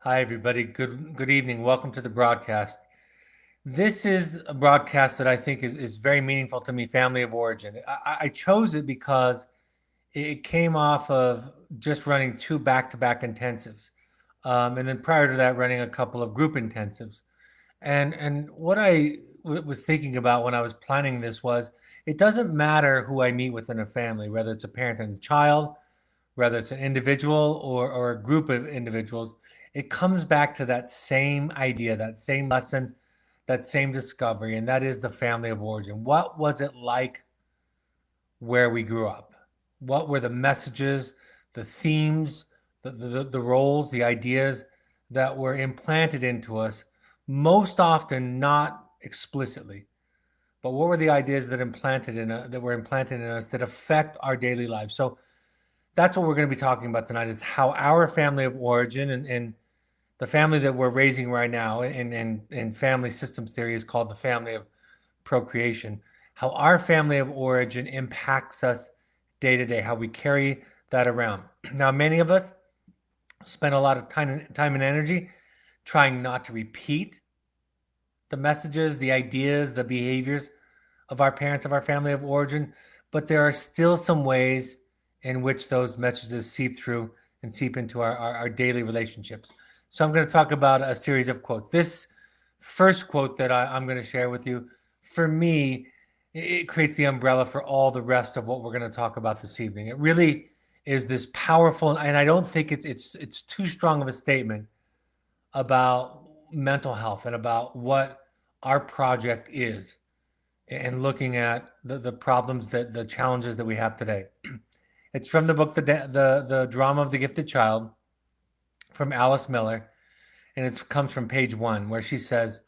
Hi, everybody. Good evening. Welcome to the broadcast. This is a broadcast that I think is very meaningful to me, family of origin. I chose it because it came off of just running two back-to-back intensives. And then prior to that, running a couple of group intensives. And what was thinking about when I was planning this was it doesn't matter who I meet within a family, whether it's a parent and a child, whether it's an individual or a group of individuals, it comes back to that same idea, that same lesson, that same discovery, and that is the family of origin. What was it like where we grew up? What were the messages, the themes, the roles, the ideas that were implanted into us, most often not explicitly, but what were the ideas that were implanted in us that affect our daily lives? So that's what we're going to be talking about tonight is how our family of origin and the family that we're raising right now in family systems theory is called the family of procreation, how our family of origin impacts us day to day, how we carry that around. Now, many of us spend a lot of time and energy trying not to repeat the messages, the ideas, the behaviors of our parents, of our family of origin, but there are still some ways in which those messages seep through and seep into our daily relationships. So I'm going to talk about a series of quotes. This first quote that I'm going to share with you, for me, it creates the umbrella for all the rest of what we're going to talk about this evening. It really is this powerful, and I don't think it's too strong of a statement about mental health and about what our project is and looking at the problems the challenges that we have today. It's from the book the Drama of the Gifted Child from Alice Miller, and it comes from page 1 where she says,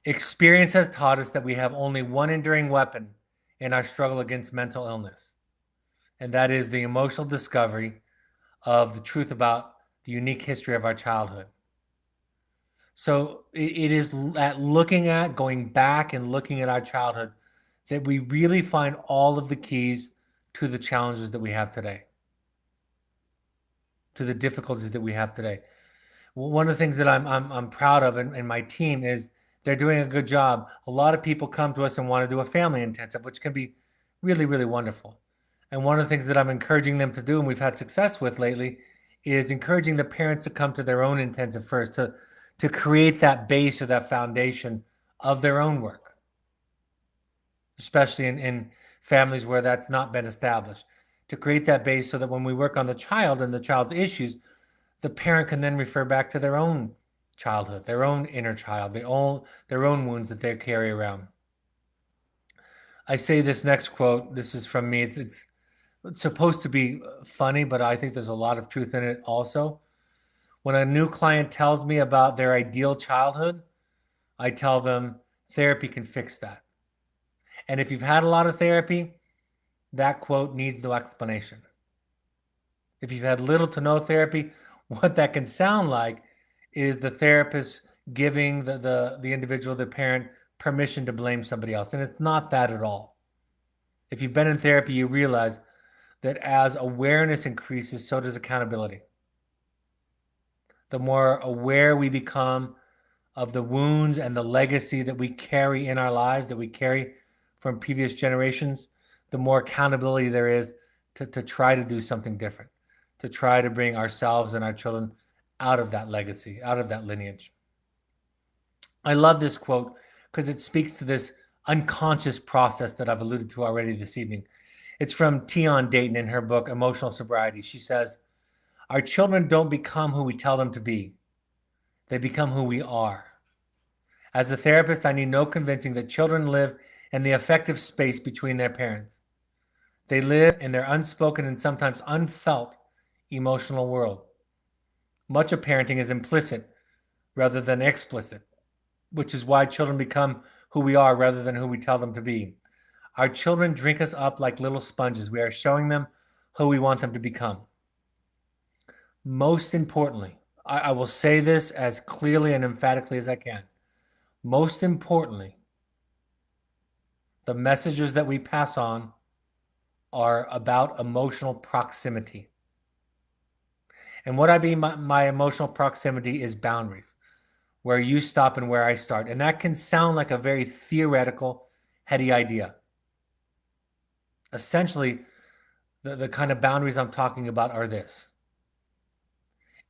"Experience has taught us that we have only one enduring weapon in our struggle against mental illness, and that is the emotional discovery of the truth about the unique history of our childhood." So it is at going back and looking at our childhood that we really find all of the keys to the challenges that we have today, to the difficulties that we have today. One of the things that I'm proud of and my team is they're doing a good job. A lot of people come to us and want to do a family intensive, which can be really, really wonderful. And one of the things that I'm encouraging them to do, and we've had success with lately, is encouraging the parents to come to their own intensive first to create that base or that foundation of their own work, especially in families where that's not been established, to create that base so that when we work on the child and the child's issues, the parent can then refer back to their own childhood, their own inner child, their own wounds that they carry around. I say this next quote. This is from me. It's supposed to be funny, but I think there's a lot of truth in it also. When a new client tells me about their ideal childhood, I tell them therapy can fix that. And if you've had a lot of therapy, that quote needs no explanation. If you've had little to no therapy, what that can sound like is the therapist giving the individual, the parent, permission to blame somebody else. And it's not that at all. If you've been in therapy, you realize that as awareness increases, so does accountability. The more aware we become of the wounds and the legacy that we carry in our lives, that we carry from previous generations, the more accountability there is to try to do something different, to try to bring ourselves and our children out of that legacy, out of that lineage. I love this quote because it speaks to this unconscious process that I've alluded to already this evening. It's from Tion Dayton in her book, Emotional Sobriety. She says, "Our children don't become who we tell them to be. They become who we are." As a therapist, I need no convincing that children live in the affective space between their parents. They live in their unspoken and sometimes unfelt emotional world. Much of parenting is implicit rather than explicit, which is why children become who we are rather than who we tell them to be. Our children drink us up like little sponges. We are showing them who we want them to become. Most importantly, I will say this as clearly and emphatically as I can. Most importantly, the messages that we pass on are about emotional proximity. And what I mean by my emotional proximity is boundaries, where you stop and where I start. And that can sound like a very theoretical, heady idea. Essentially, the kind of boundaries I'm talking about are this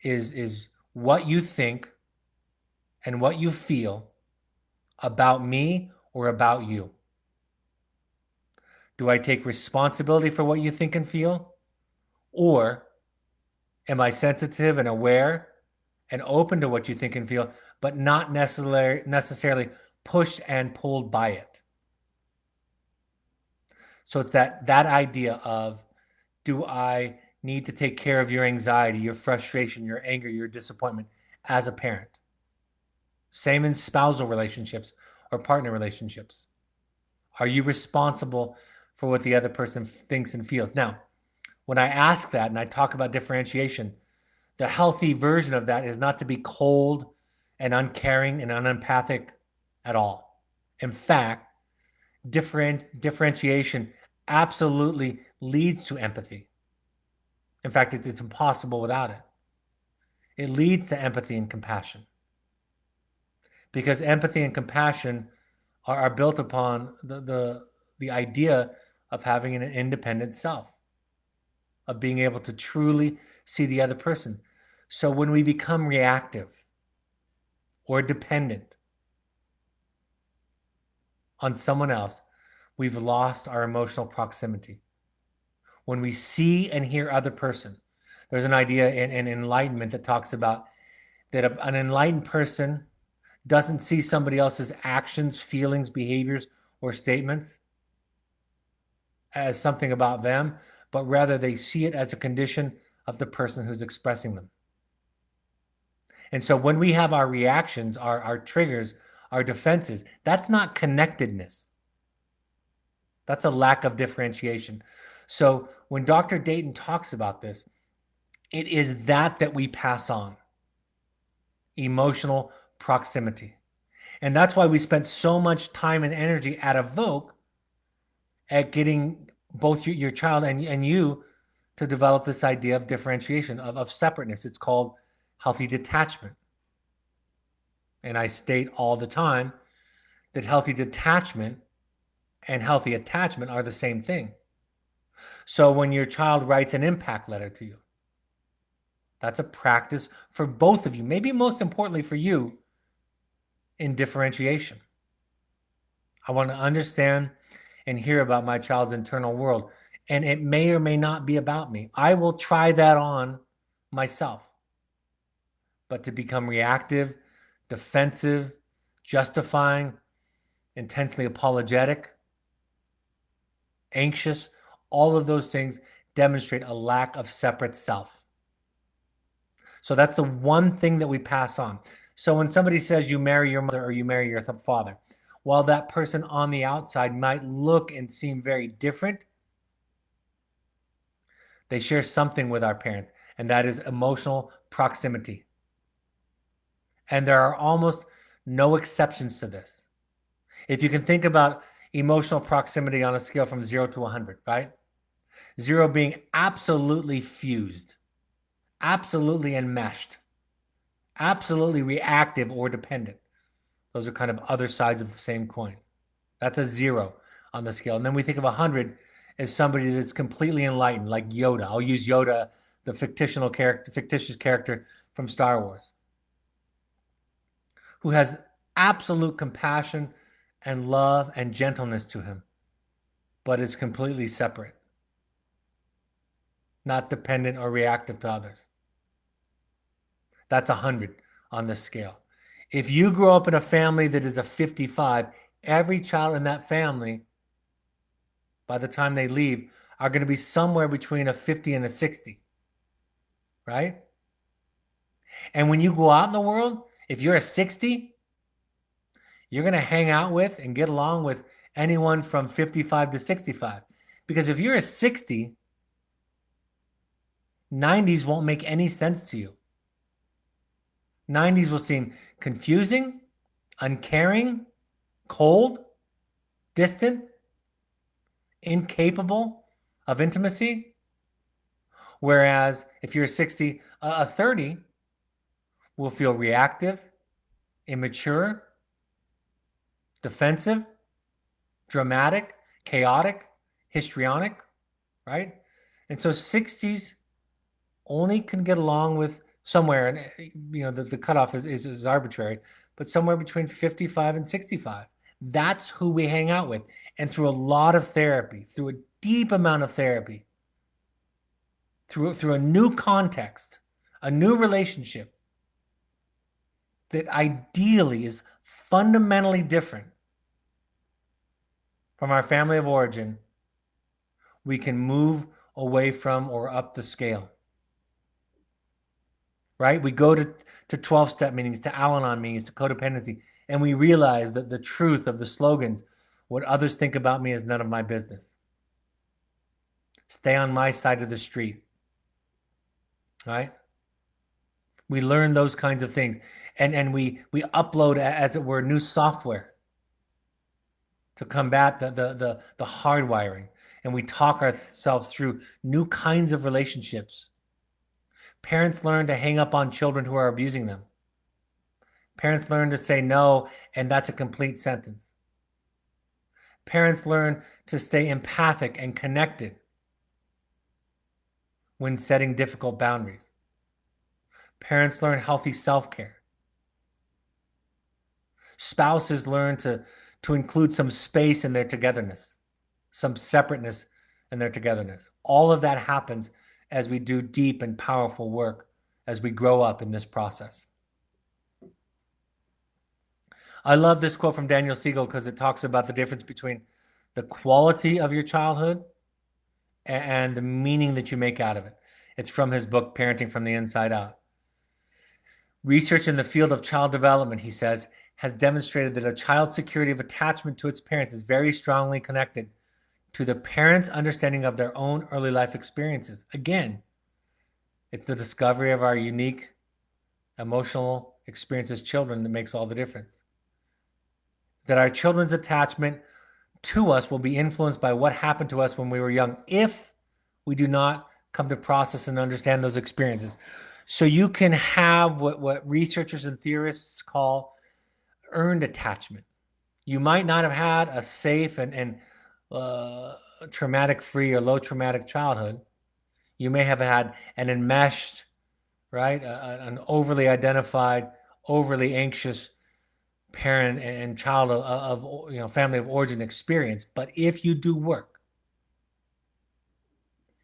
is what you think and what you feel about me or about you. Do I take responsibility for what you think and feel? Or am I sensitive and aware and open to what you think and feel, but not necessarily pushed and pulled by it? So it's that idea of, do I need to take care of your anxiety, your frustration, your anger, your disappointment as a parent? Same in spousal relationships or partner relationships. Are you responsible for what the other person thinks and feels? Now, when I ask that and I talk about differentiation, the healthy version of that is not to be cold and uncaring and unempathic at all. In fact, differentiation absolutely leads to empathy. In fact, it's impossible without it. It leads to empathy and compassion, because empathy and compassion are built upon the idea of having an independent self, of being able to truly see the other person. So when we become reactive or dependent on someone else, we've lost our emotional proximity. When we see and hear other person, there's an idea in enlightenment that talks about that an enlightened person doesn't see somebody else's actions, feelings, behaviors, or statements as something about them, but rather they see it as a condition of the person who's expressing them. And so when we have our reactions, our triggers, our defenses, that's not connectedness. That's a lack of differentiation. So when Dr. Dayton talks about this, it is that we pass on emotional proximity. And that's why we spent so much time and energy at Evoke at getting both your child and you to develop this idea of differentiation, of separateness. It's called healthy detachment. And I state all the time that healthy detachment and healthy attachment are the same thing. So when your child writes an impact letter to you, that's a practice for both of you, maybe most importantly for you, in differentiation. I want to understand and hear about my child's internal world. And it may or may not be about me. I will try that on myself. But to become reactive, defensive, justifying, intensely apologetic, anxious, all of those things demonstrate a lack of separate self. So that's the one thing that we pass on. So when somebody says you marry your mother or you marry your father, while that person on the outside might look and seem very different, they share something with our parents, and that is emotional proximity. And there are almost no exceptions to this. If you can think about emotional proximity on a scale from 0 to 100, right? 0 being absolutely fused, absolutely enmeshed, absolutely reactive or dependent. Those are kind of other sides of the same coin. That's a 0 on the scale. And then we think of 100 as somebody that's completely enlightened, like Yoda. I'll use Yoda, the fictitious character from Star Wars, who has absolute compassion and love and gentleness to him, but is completely separate, not dependent or reactive to others. That's 100 on this scale. If you grow up in a family that is a 55, every child in that family, by the time they leave, are going to be somewhere between a 50 and a 60, right? And when you go out in the world, if you're a 60, you're going to hang out with and get along with anyone from 55 to 65. Because if you're a 60, 90s won't make any sense to you. 90s will seem confusing, uncaring, cold, distant, incapable of intimacy. Whereas if you're 60, a 30 will feel reactive, immature, defensive, dramatic, chaotic, histrionic, right? And so 60s only can get along with somewhere, and the cutoff is arbitrary, but somewhere between 55 and 65. That's who we hang out with. And through a lot of therapy, through a deep amount of therapy, through a new context, a new relationship that ideally is fundamentally different from our family of origin, we can move away from or up the scale. Right? We go to 12-step meetings, to Al-Anon meetings, to codependency, and we realize that the truth of the slogans, what others think about me is none of my business. Stay on my side of the street. Right? We learn those kinds of things. And we upload, as it were, new software to combat the hardwiring. And we talk ourselves through new kinds of relationships. Parents learn to hang up on children who are abusing them. Parents learn to say no, and that's a complete sentence. Parents learn to stay empathic and connected when setting difficult boundaries. Parents learn healthy self-care. Spouses learn to include some space in their togetherness, some separateness in their togetherness. All of that happens as we do deep and powerful work as we grow up in this process. I love this quote from Daniel Siegel because it talks about the difference between the quality of your childhood and the meaning that you make out of it. It's from his book, Parenting from the Inside Out. Research in the field of child development, he says, has demonstrated that a child's security of attachment to its parents is very strongly connected to the parent's understanding of their own early life experiences. Again, it's the discovery of our unique emotional experience as children that makes all the difference. That our children's attachment to us will be influenced by what happened to us when we were young if we do not come to process and understand those experiences. So you can have what researchers and theorists call earned attachment. You might not have had a safe and traumatic-free or low traumatic childhood. You may have had an enmeshed, right, an overly identified, overly anxious parent and child of family of origin experience. But if you do work,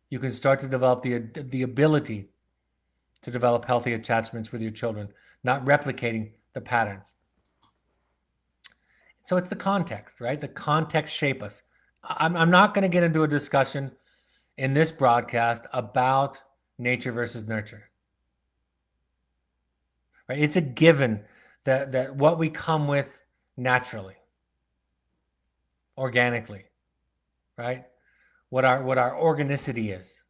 you can start to develop the ability to develop healthy attachments with your children, not replicating the patterns. So it's the context, right? The context shape us. I'm not going to get into a discussion in this broadcast about nature versus nurture. Right? It's a given that what we come with naturally, organically, right? What our organicity is.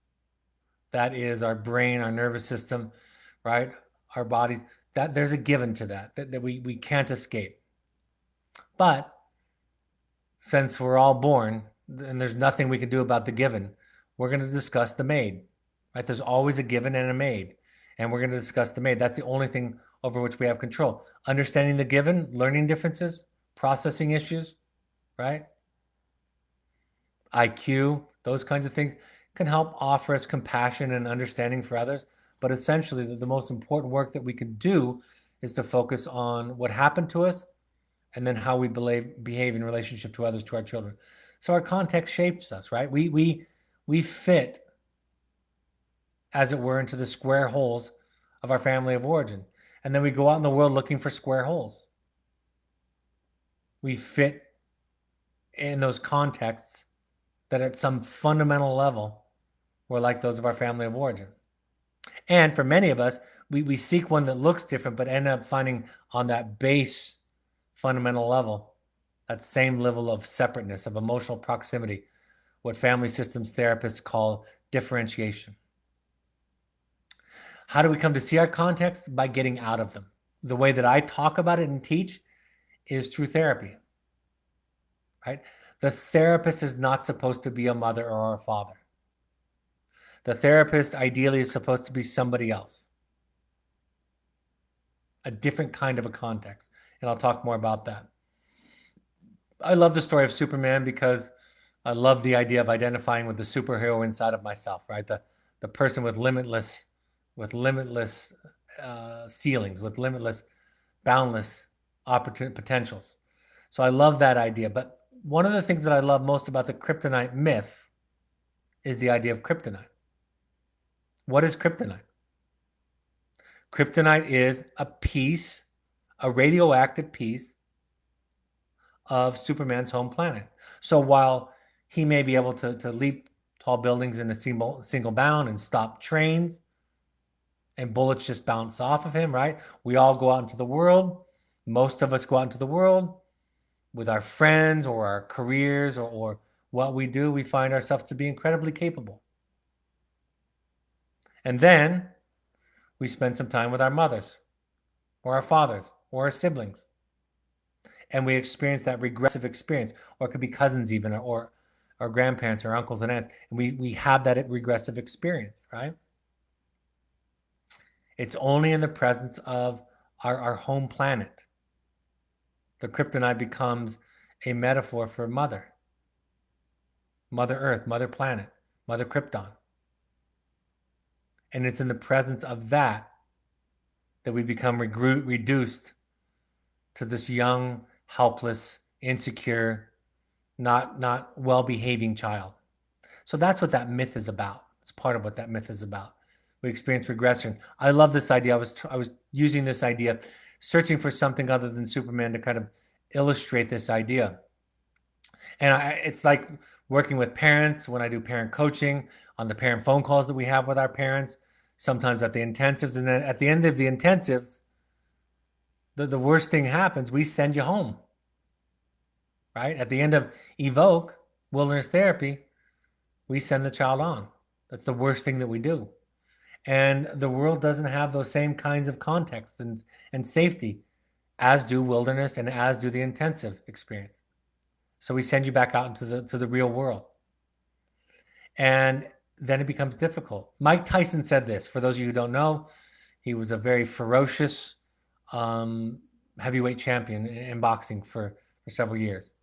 That is our brain, our nervous system, right? Our bodies. That there's a given to that we can't escape. But since we're all born and there's nothing we can do about the given, we're going to discuss the made, right? There's always a given and a made, and we're going to discuss the made. That's the only thing over which we have control. Understanding the given, learning differences, processing issues, right? IQ, those kinds of things can help offer us compassion and understanding for others. But essentially, the most important work that we can do is to focus on what happened to us and then how we behave in relationship to others, to our children. So our context shapes us, right? We fit, as it were, into the square holes of our family of origin. And then we go out in the world looking for square holes. We fit in those contexts that at some fundamental level were like those of our family of origin. And for many of us, we seek one that looks different, but end up finding on that base fundamental level, that same level of separateness, of emotional proximity, what family systems therapists call differentiation. How do we come to see our context? By getting out of them. The way that I talk about it and teach is through therapy, right? The therapist is not supposed to be a mother or a father. The therapist ideally is supposed to be somebody else, a different kind of a context. And I'll talk more about that. I love the story of Superman because I love the idea of identifying with the superhero inside of myself, right? The person with limitless ceilings, with limitless, boundless potentials. So I love that idea. But one of the things that I love most about the kryptonite myth is the idea of kryptonite. What is kryptonite? Kryptonite is a piece, a radioactive piece of Superman's home planet. So while he may be able to leap tall buildings in a single bound and stop trains, and bullets just bounce off of him, right? We all go out into the world. Most of us go out into the world with our friends or our careers or what we do. We find ourselves to be incredibly capable. And then we spend some time with our mothers or our fathers or our siblings. And we experience that regressive experience, or it could be cousins even, or our grandparents or uncles and aunts. And we have that regressive experience, right? It's only in the presence of our home planet. The kryptonite becomes a metaphor for Mother Earth, Mother Planet, Mother Krypton. And it's in the presence of that we become reduced to this young, helpless, insecure, not well-behaving child. So that's what that myth is about. It's part of what that myth is about. We experience regression. I love this idea. I was using this idea, searching for something other than Superman to kind of illustrate this idea. And it's like working with parents when I do parent coaching, on the parent phone calls that we have with our parents, sometimes at the intensives. And then at the end of the intensives, the worst thing happens. We send you home, right? At the end of Evoke, wilderness therapy, we send the child on. That's the worst thing that we do. And the world doesn't have those same kinds of contexts and safety as do wilderness and as do the intensive experience. So we send you back out into the real world. And then it becomes difficult. Mike Tyson said this. For those of you who don't know, he was a very ferocious heavyweight champion in boxing for several years.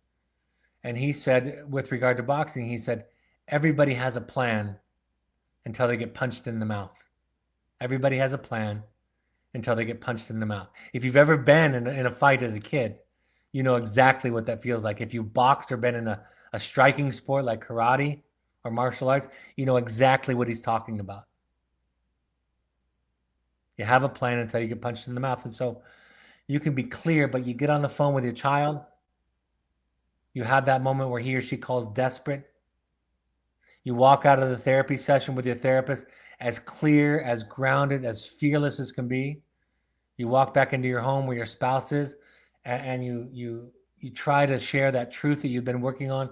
And he said, with regard to boxing, he said, everybody has a plan until they get punched in the mouth. Everybody has a plan until they get punched in the mouth. If you've ever been in a fight as a kid, you know exactly what that feels like. If you've boxed or been in a striking sport like karate or martial arts, you know exactly what he's talking about. You have a plan until you get punched in the mouth. And so you can be clear, but you get on the phone with your child. You have that moment where he or she calls desperate. You walk out of the therapy session with your therapist as clear, as grounded, as fearless as can be. You walk back into your home where your spouse is, and you try to share that truth that you've been working on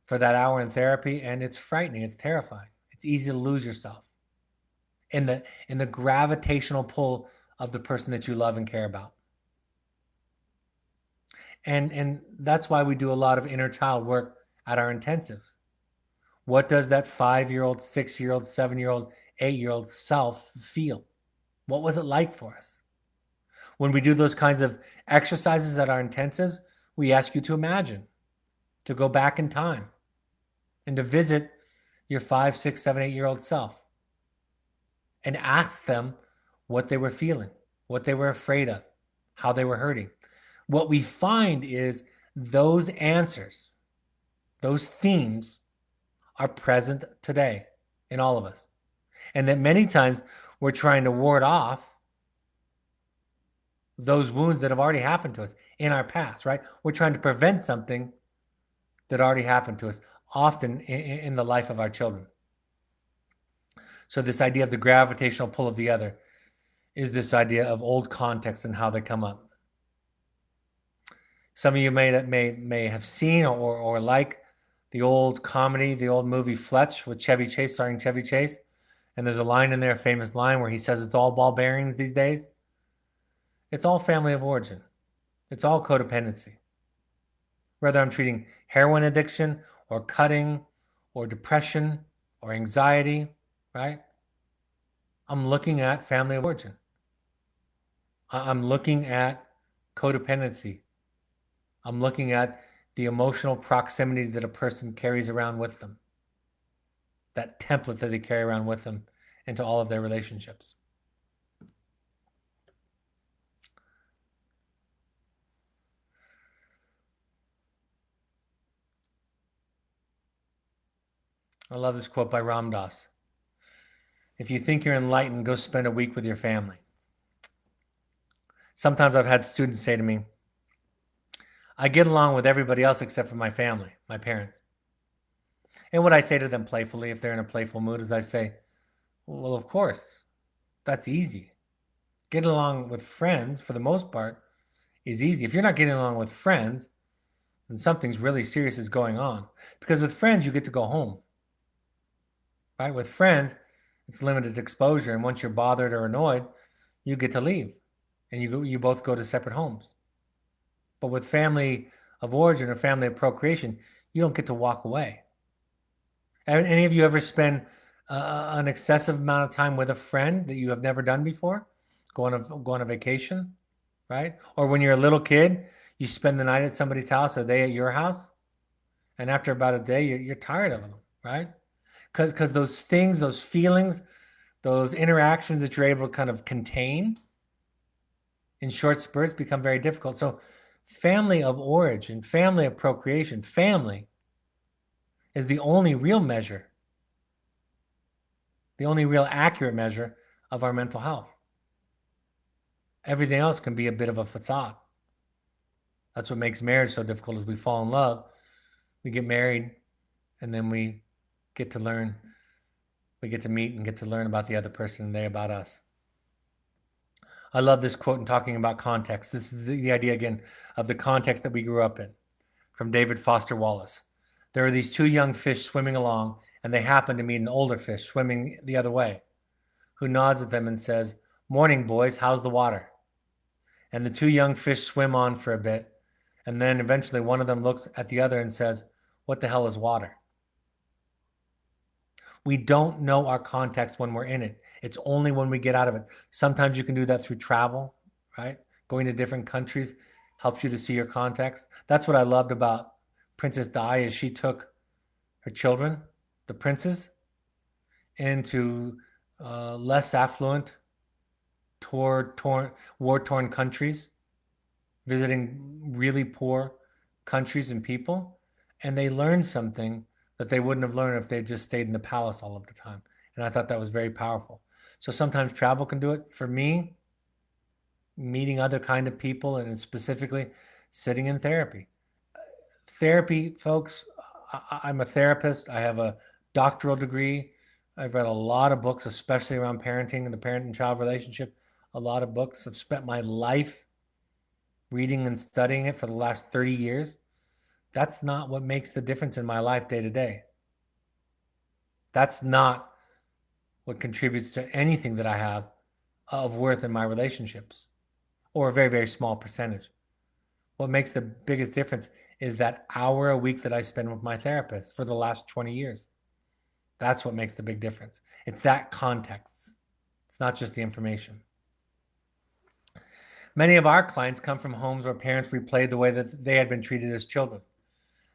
for that hour in therapy, and it's frightening. It's terrifying. It's easy to lose yourself in the gravitational pull of the person that you love and care about. And that's why we do a lot of inner child work at our intensives. What does that 5-year-old, 6-year-old, 7-year-old, 8-year-old self feel? What was it like for us? When we do those kinds of exercises at our intensives, we ask you to imagine, to go back in time, and to visit your 5, 6, 7, 8-year-old self and ask them what they were feeling, what they were afraid of, how they were hurting. What we find is those answers, those themes are present today in all of us. And that many times we're trying to ward off those wounds that have already happened to us in our past, right? We're trying to prevent something that already happened to us, often in the life of our children. So this idea of the gravitational pull of the other is this idea of old contexts and how they come up. Some of you may have seen or like the old comedy, the old movie Fletch with Chevy Chase, starring Chevy Chase. And there's a line in there, a famous line, where he says it's all ball bearings these days. It's all family of origin. It's all codependency. Whether I'm treating heroin addiction or cutting or depression or anxiety, right? I'm looking at family of origin. I'm looking at codependency. I'm looking at the emotional proximity that a person carries around with them, that template that they carry around with them into all of their relationships. I love this quote by Ram Dass. If you think you're enlightened, go spend a week with your family. Sometimes I've had students say to me, I get along with everybody else except for my family, my parents. And what I say to them playfully, if they're in a playful mood, is I say, well, of course, that's easy. Getting along with friends, for the most part, is easy. If you're not getting along with friends, then something's really serious is going on. Because with friends, you get to go home. Right? With friends, it's limited exposure. And once you're bothered or annoyed, you get to leave. And you both go to separate homes. But with family of origin or family of procreation, you don't get to walk away. Any of you ever spend an excessive amount of time with a friend that you have never done before? Go on a vacation, right? Or when you're a little kid, you spend the night at somebody's house or they at your house, and after about a day, you're tired of them, right? Because those things, those feelings, those interactions that you're able to kind of contain in short spurts become very difficult. So family of origin, family of procreation, family is the only real measure, the only real accurate measure of our mental health. Everything else can be a bit of a facade. That's what makes marriage so difficult is we fall in love, we get married, and then we get to learn, we get to meet and get to learn about the other person and they about us. I love this quote in talking about context. This is the idea, again, of the context that we grew up in, from David Foster Wallace. There are these two young fish swimming along, and they happen to meet an older fish swimming the other way, who nods at them and says, "Morning, boys, how's the water?" And the two young fish swim on for a bit, and then eventually one of them looks at the other and says, "What the hell is water?" We don't know our context when we're in it. It's only when we get out of it. Sometimes you can do that through travel, right? Going to different countries helps you to see your context. That's what I loved about Princess Di is she took her children, the princes, into less affluent, war-torn countries, visiting really poor countries and people, and they learned something that they wouldn't have learned if they just stayed in the palace all of the time. And I thought that was very powerful. So sometimes travel can do it. For me, meeting other kind of people and specifically sitting in therapy. Therapy, folks, I'm a therapist. I have a doctoral degree. I've read a lot of books, especially around parenting and the parent and child relationship. A lot of books. I've spent my life reading and studying it for the last 30 years. That's not what makes the difference in my life day to day. That's not what contributes to anything that I have of worth in my relationships, or a very, very small percentage. What makes the biggest difference is that hour a week that I spend with my therapist for the last 20 years. That's what makes the big difference. It's that context. It's not just the information. Many of our clients come from homes where parents replayed the way that they had been treated as children.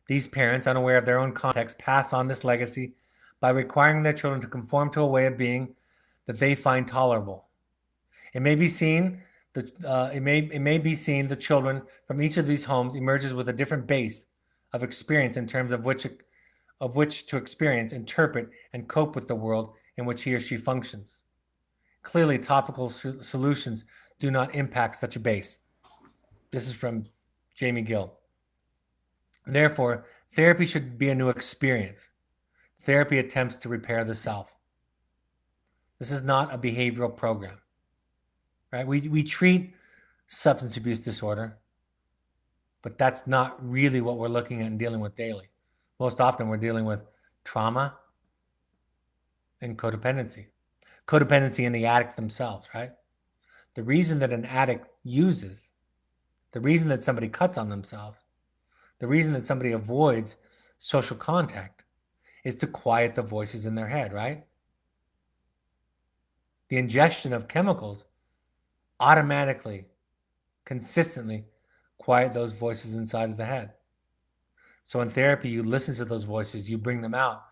These parents, unaware of their own context, pass on this legacy by requiring their children to conform to a way of being that they find tolerable. It may be seen the children from each of these homes emerges with a different base of experience in terms of which to experience, interpret, and cope with the world in which he or she functions. Clearly, topical solutions do not impact such a base. This is from Jamie Gill. Therefore, therapy should be a new experience. Therapy attempts to repair the self. This is not a behavioral program, right? We treat substance abuse disorder, but that's not really what we're looking at and dealing with daily. Most often we're dealing with trauma and codependency. Codependency in the addict themselves, right? The reason that an addict uses, the reason that somebody cuts on themselves, the reason that somebody avoids social contact is to quiet the voices in their head, right? the ingestion of chemicals automatically, consistently quiet those voices inside of the head. So in therapy, you listen to those voices, you bring them out,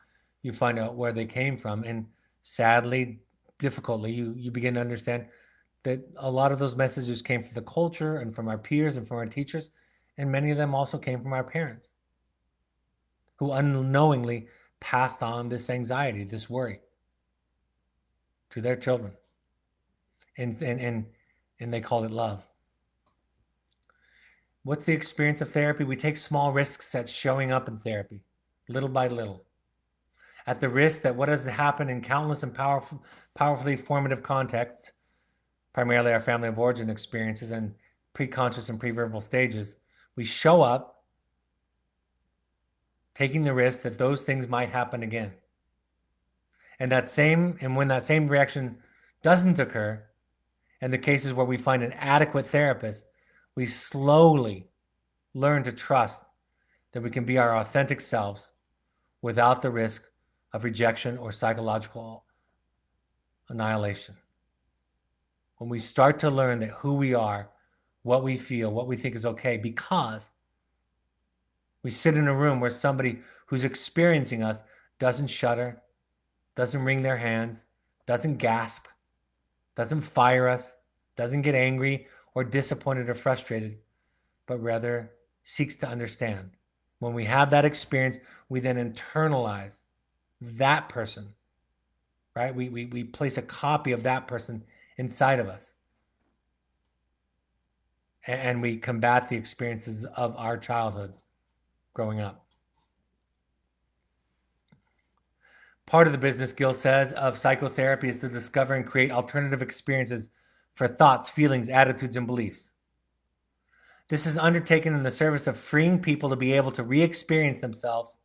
you find out where they came from. And sadly, difficultly, you begin to understand that a lot of those messages came from the culture and from our peers and from our teachers. And many of them also came from our parents, who unknowingly passed on this anxiety, this worry to their children. And they called it love. What's the experience of therapy? We take small risks at showing up in therapy, little by little, at the risk that what has happened in countless and powerfully formative contexts, primarily our family of origin experiences and preconscious and preverbal stages, we show up taking the risk that those things might happen again. And when that same reaction doesn't occur, in the cases where we find an adequate therapist, we slowly learn to trust that we can be our authentic selves without the risk of rejection or psychological annihilation. When we start to learn that who we are, what we feel, what we think is okay, because we sit in a room where somebody who's experiencing us doesn't shudder, doesn't wring their hands, doesn't gasp, doesn't fire us, doesn't get angry or disappointed or frustrated, but rather seeks to understand. When we have that experience, we then internalize that person, right? We place a copy of that person inside of us. And we combat the experiences of our childhood growing up. Part of the business, Gil says, of psychotherapy is to discover and create alternative experiences for thoughts, feelings, attitudes, and beliefs. This is undertaken in the service of freeing people to be able to re-experience themselves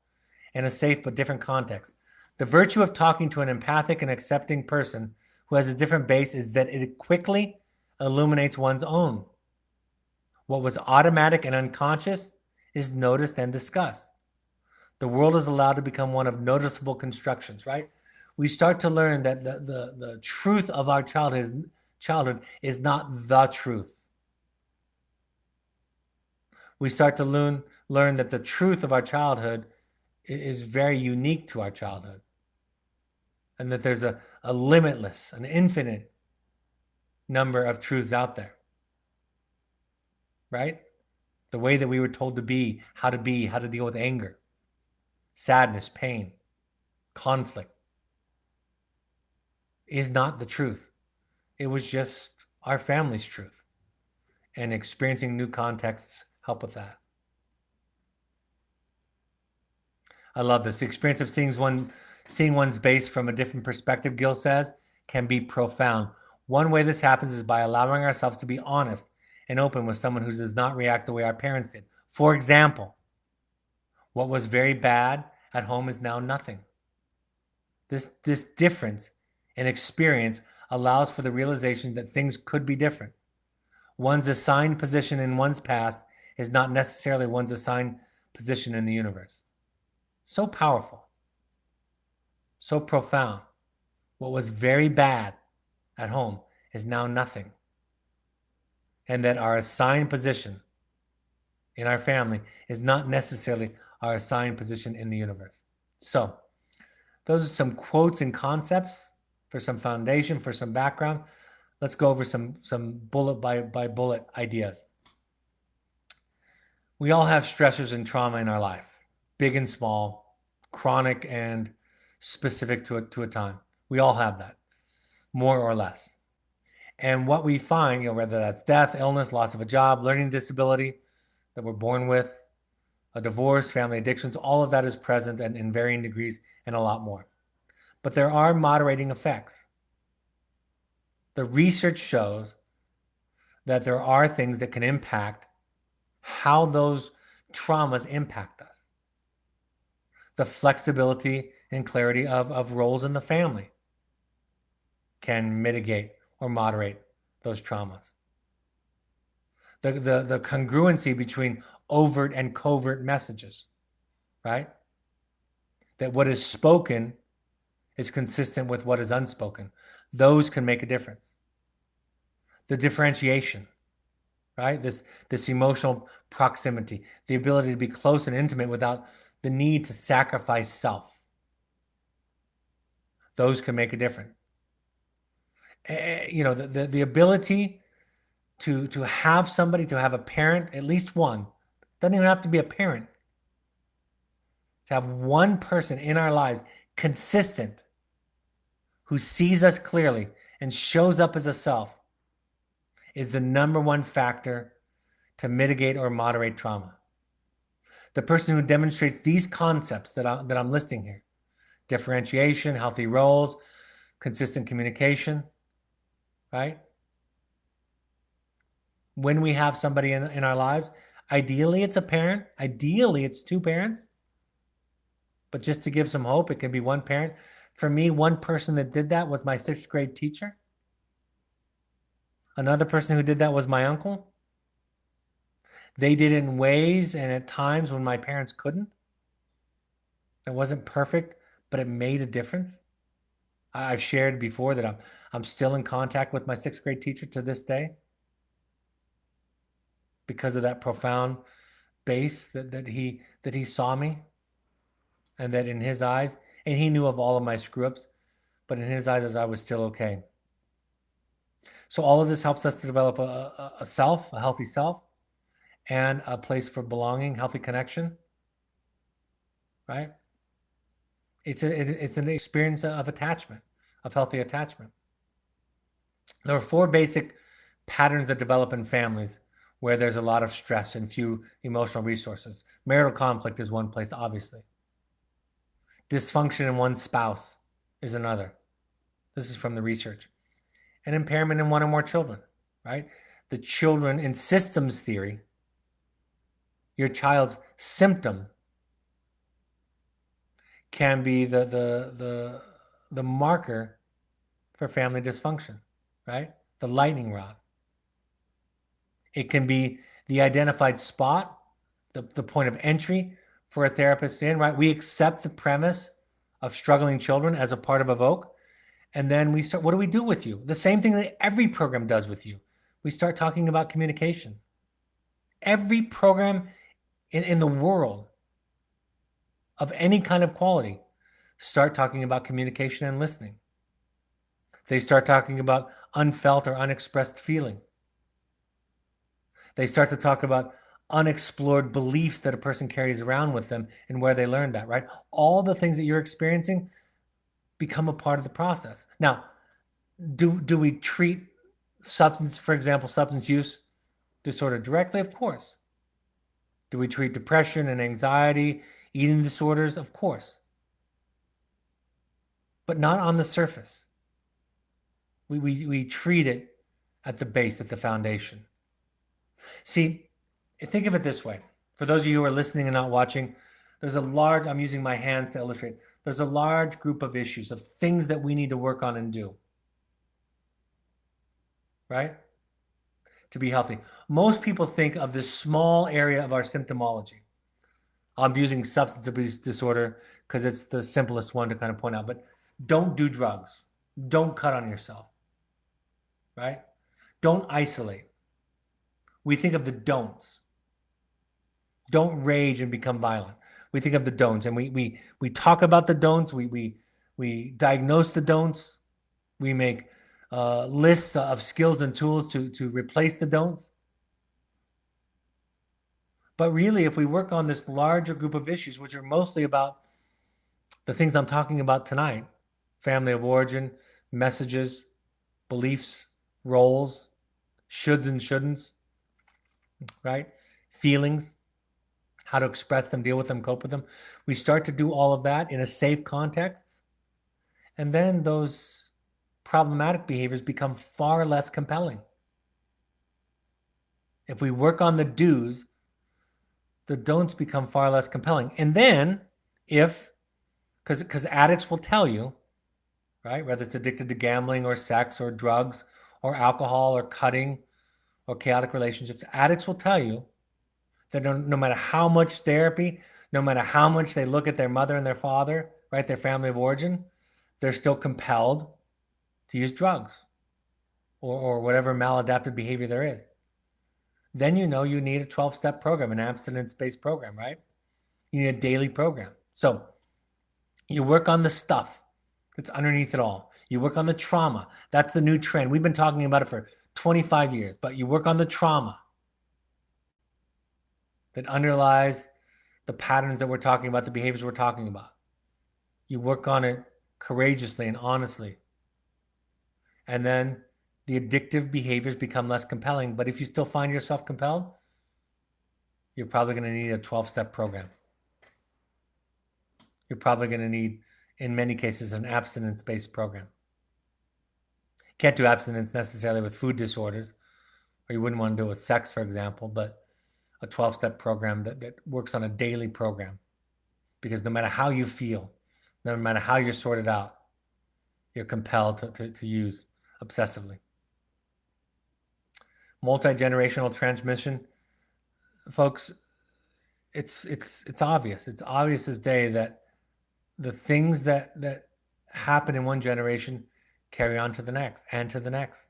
in a safe but different context. The virtue of talking to an empathic and accepting person who has a different base is that it quickly illuminates one's own. What was automatic and unconscious is noticed and discussed. The world is allowed to become one of noticeable constructions, right? We start to learn that the truth of our childhood is not the truth. We start to learn that the truth of our childhood is very unique to our childhood, and that there's a limitless, an infinite number of truths out there, right? The way that we were told to be, how to deal with anger, sadness, pain, conflict is not the truth. It was just our family's truth, and experiencing new contexts help with that. I love this. The experience of seeing one's base from a different perspective, Gil says, can be profound. One way this happens is by allowing ourselves to be honest and open with someone who does not react the way our parents did. For example, what was very bad at home is now nothing. This difference in experience allows for the realization that things could be different. One's assigned position in one's past is not necessarily one's assigned position in the universe. So powerful, so profound. What was very bad at home is now nothing. And that our assigned position in our family is not necessarily our assigned position in the universe. So, those are some quotes and concepts for some foundation, for some background. Let's go over some bullet by bullet ideas. We all have stressors and trauma in our life, big and small, chronic and specific to a time. We all have that, more or less. And what we find, whether that's death, illness, loss of a job, learning disability that we're born with, a divorce, family addictions, all of that is present and in varying degrees and a lot more. But there are moderating effects. The research shows that there are things that can impact how those traumas impact us. The flexibility and clarity of roles in the family can mitigate or moderate those traumas. The congruency between overt and covert messages, right? That what is spoken is consistent with what is unspoken. Those can make a difference. The differentiation, right? This emotional proximity, the ability to be close and intimate without the need to sacrifice self. Those can make a difference. You know, the ability to have somebody, to have a parent, at least one, doesn't even have to be a parent, to have one person in our lives consistent who sees us clearly and shows up as a self is the number one factor to mitigate or moderate trauma. The person who demonstrates these concepts that I'm listing here, differentiation, healthy roles, consistent communication, right? When we have somebody in our lives, ideally it's a parent, ideally it's two parents, but just to give some hope, it can be one parent. For me, one person that did that was my 6th grade teacher. Another person who did that was my uncle. They did it in ways and at times when my parents couldn't. It wasn't perfect, but it made a difference. I've shared before that I'm still in contact with my 6th grade teacher to this day because of that profound base that he saw me, and that in his eyes, and he knew of all of my screw-ups, but in his eyes, I was still okay. So all of this helps us to develop a self, a healthy self, and a place for belonging, healthy connection, right? It's an experience of attachment, of healthy attachment. There are 4 basic patterns that develop in families where there's a lot of stress and few emotional resources. Marital conflict is one place, obviously. Dysfunction in one's spouse is another. This is from the research. And impairment in one or more children, right? The children in systems theory, your child's symptom can be the marker for family dysfunction, right? The lightning rod. It can be the identified spot, the point of entry for a therapist in, right? We accept the premise of struggling children as a part of Evoke. And then we start, what do we do with you? The same thing that every program does with you. We start talking about communication. Every program in the world of any kind of quality start talking about communication and listening. They start talking about unfelt or unexpressed feelings. They start to talk about unexplored beliefs that a person carries around with them and where they learned that, right? All the things that you're experiencing become a part of the process. Now, do we treat substance, for example, substance use disorder directly? Of course. Do we treat depression and anxiety, eating disorders? Of course. But not on the surface. We treat it at the base, at the foundation. See, think of it this way. For those of you who are listening and not watching, there's a large, I'm using my hands to illustrate, there's a large group of issues, of things that we need to work on and do, right? To be healthy. Most people think of this small area of our symptomology. I'm using substance abuse disorder because it's the simplest one to kind of point out, but don't do drugs. Don't cut on yourself, right? Don't isolate. We think of the don'ts. Don't rage and become violent. We think of the don'ts, and we talk about the don'ts. We diagnose the don'ts. We make lists of skills and tools to replace the don'ts. But really, if we work on this larger group of issues, which are mostly about the things I'm talking about tonight, family of origin, messages, beliefs, roles, shoulds and shouldn'ts, right? Feelings, how to express them, deal with them, cope with them. We start to do all of that in a safe context. And then those problematic behaviors become far less compelling. If we work on the do's, the don'ts become far less compelling. And then because addicts will tell you, right, whether it's addicted to gambling or sex or drugs or alcohol or cutting or chaotic relationships, addicts will tell you that no matter how much therapy, no matter how much they look at their mother and their father, right, their family of origin, they're still compelled to use drugs or whatever maladaptive behavior there is. Then you know you need a 12-step program, an abstinence-based program, right? You need a daily program. So you work on the stuff that's underneath it all. You work on the trauma. That's the new trend. We've been talking about it for 25 years, but you work on the trauma that underlies the patterns that we're talking about, the behaviors we're talking about. You work on it courageously and honestly. And then the addictive behaviors become less compelling. But if you still find yourself compelled, you're probably going to need a 12-step program. You're probably going to need, in many cases, an abstinence-based program. Can't do abstinence necessarily with food disorders, or you wouldn't want to do it with sex, for example, but a 12-step program that works on a daily program. Because no matter how you feel, no matter how you're sorted out, you're compelled to use obsessively. Multi-generational transmission, folks, it's obvious. It's obvious as day that the things that happen in one generation carry on to the next and to the next.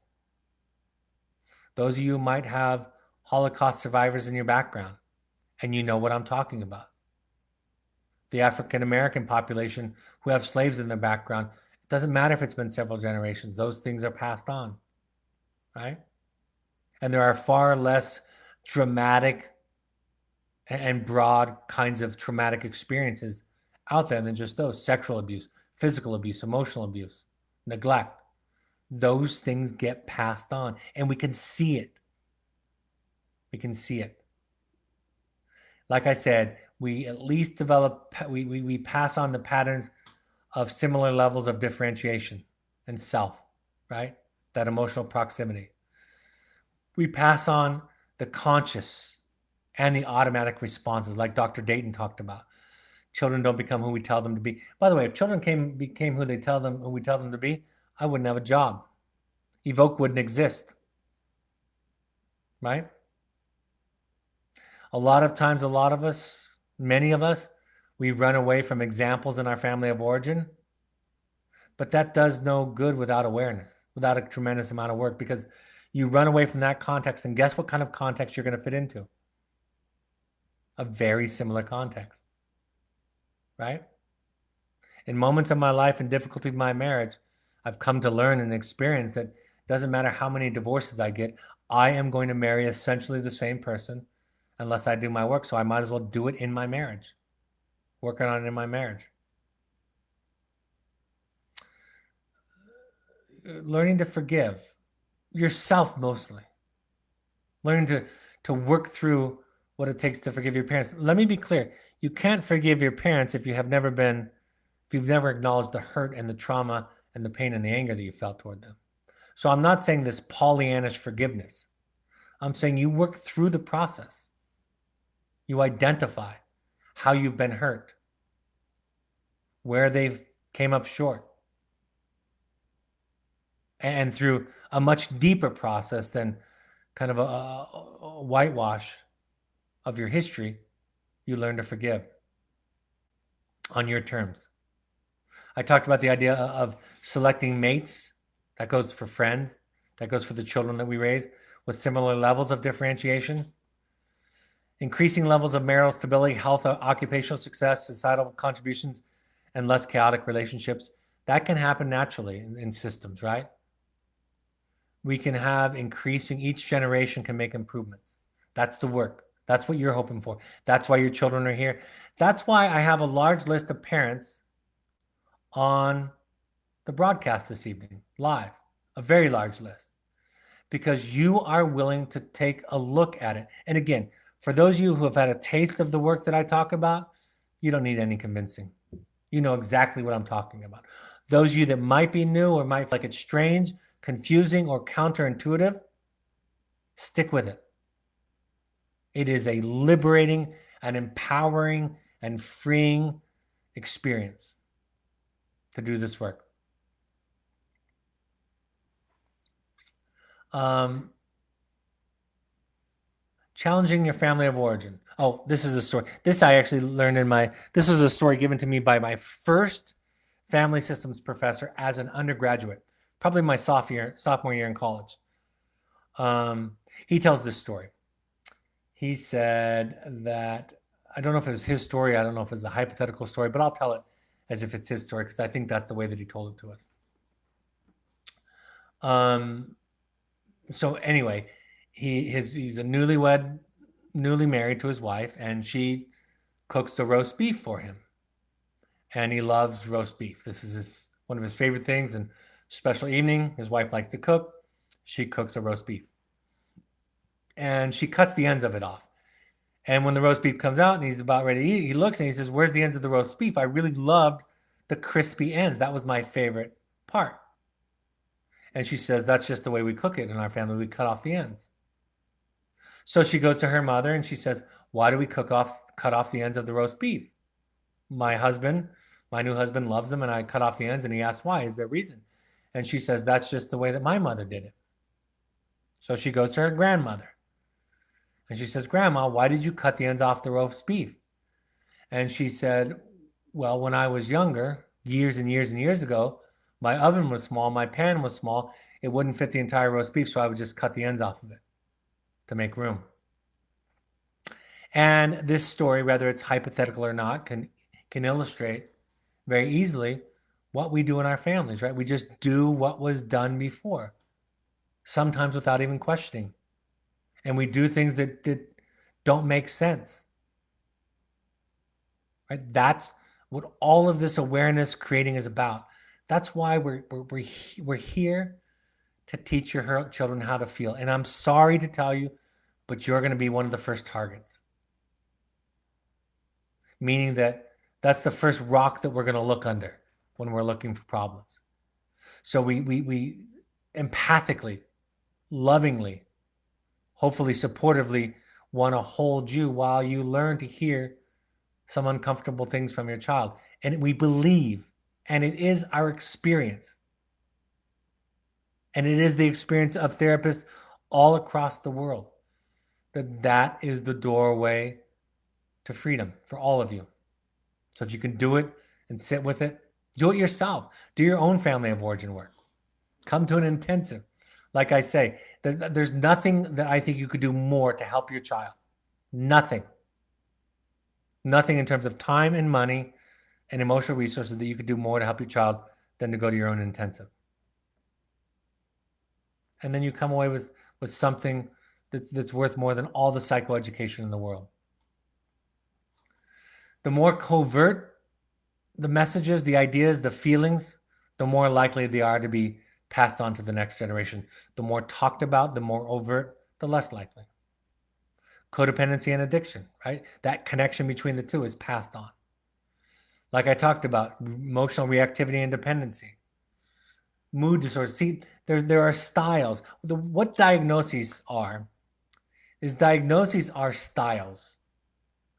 Those of you who might have Holocaust survivors in your background, and you know what I'm talking about. The African American population who have slaves in their background, it doesn't matter if it's been several generations, those things are passed on, right? And there are far less dramatic and broad kinds of traumatic experiences out there than just those: sexual abuse, physical abuse, emotional abuse, neglect. Those things get passed on, and we can see it. We can see it. Like I said, we at least develop, we pass on the patterns of similar levels of differentiation and self, right? That emotional proximity. We pass on the conscious and the automatic responses, like Dr. Dayton talked about. Children don't become who we tell them to be. By the way, if children became who we tell them to be, I wouldn't have a job. Evoke wouldn't exist, right? A lot of times, a lot of us, many of us, we run away from examples in our family of origin, but that does no good without awareness, without a tremendous amount of work, because you run away from that context, and guess what kind of context you're going to fit into? A very similar context, right? In moments of my life and difficulty of my marriage, I've come to learn and experience that it doesn't matter how many divorces I get, I am going to marry essentially the same person unless I do my work. So I might as well do it in my marriage, working on it in my marriage. Learning to forgive yourself mostly. Learning to work through what it takes to forgive your parents. Let me be clear. You can't forgive your parents if you've never acknowledged the hurt and the trauma and the pain and the anger that you felt toward them. So I'm not saying this Pollyannish forgiveness. I'm saying you work through the process. You identify how you've been hurt, where they came up short. And through a much deeper process than kind of a whitewash of your history, you learn to forgive on your terms. I talked about the idea of selecting mates. That goes for friends. That goes for the children that we raise with similar levels of differentiation. Increasing levels of marital stability, health, occupational success, societal contributions, and less chaotic relationships. That can happen naturally in systems, right? We can have increasing, each generation can make improvements. That's the work. That's what you're hoping for. That's why your children are here. That's why I have a large list of parents on the broadcast this evening, live, a very large list, because you are willing to take a look at it. And again, for those of you who have had a taste of the work that I talk about, you don't need any convincing. You know exactly what I'm talking about. Those of you that might be new or might feel like it's strange, confusing, or counterintuitive, stick with it. It is a liberating and empowering and freeing experience to do this work. Challenging your family of origin. Oh, this is a story. This I actually learned this was a story given to me by my first family systems professor as an undergraduate, probably my sophomore year in college. He tells this story. He said that, I don't know if it was his story, I don't know if it's a hypothetical story, but I'll tell it as if it's his story because I think that's the way that he told it to us. So anyway, he's a newly married to his wife, and she cooks the roast beef for him, and he loves roast beef. This is one of his favorite things. And special evening, his wife likes to cook. She cooks a roast beef, and she cuts the ends of it off. And when the roast beef comes out and he's about ready to eat, he looks and he says, "Where's the ends of the roast beef? I really loved the crispy ends. That was my favorite part." And she says, "That's just the way we cook it in our family. We cut off the ends." So she goes to her mother and she says, "Why do we cut off the ends of the roast beef? My new husband loves them, and I cut off the ends." And he asked, "Why? Is there a reason?" And she says, "That's just the way that my mother did it." So she goes to her grandmother and she says, "Grandma, why did you cut the ends off the roast beef?" And she said, "Well, when I was younger, years and years and years ago, my oven was small, my pan was small. It wouldn't fit the entire roast beef, so I would just cut the ends off of it to make room." And this story, whether it's hypothetical or not, can illustrate very easily what we do in our families, right? We just do what was done before, sometimes without even questioning. And we do things that don't make sense, right? That's what all of this awareness creating is about. That's why we're here to teach your children how to feel. And I'm sorry to tell you, but you're going to be one of the first targets. Meaning that that's the first rock that we're going to look under when we're looking for problems. So we empathically, lovingly, hopefully supportively want to hold you while you learn to hear some uncomfortable things from your child. And we believe, and it is our experience, and it is the experience of therapists all across the world, that is the doorway to freedom for all of you. So if you can do it and sit with it, do it yourself. Do your own family of origin work. Come to an intensive. Like I say, there's nothing that I think you could do more to help your child. Nothing. Nothing in terms of time and money and emotional resources that you could do more to help your child than to go to your own intensive. And then you come away with something that's worth more than all the psychoeducation in the world. The more covert the messages, the ideas, the feelings, the more likely they are to be passed on to the next generation. The more talked about, the more overt, the less likely. Codependency and addiction, right? That connection between the two is passed on. Like I talked about, emotional reactivity and dependency. Mood disorders. See, there are styles. What diagnoses are styles.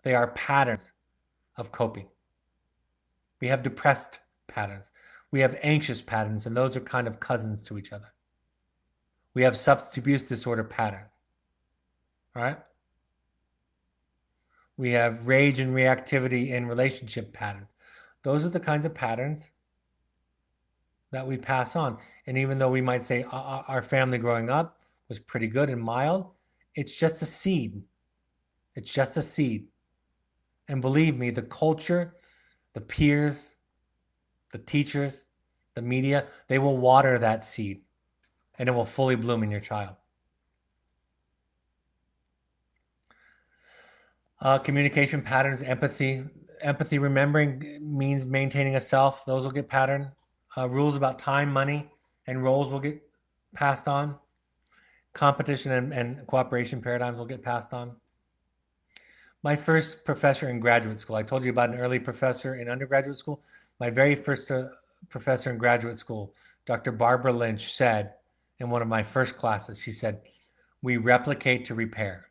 They are patterns of coping. We have depressed patterns. We have anxious patterns, and those are kind of cousins to each other. We have substance abuse disorder patterns. All right? We have rage and reactivity in relationship patterns. Those are the kinds of patterns that we pass on. And even though we might say our family growing up was pretty good and mild, it's just a seed. It's just a seed. And believe me, the culture, the peers, the teachers, the media, they will water that seed and it will fully bloom in your child. Communication patterns, empathy. Empathy, remembering means maintaining a self. Those will get patterned. Rules about time, money, and roles will get passed on. Competition and cooperation paradigms will get passed on. My first professor in graduate school, I told you about an early professor in undergraduate school. My very first professor in graduate school, Dr. Barbara Lynch, said in one of my first classes, she said, "We replicate to repair."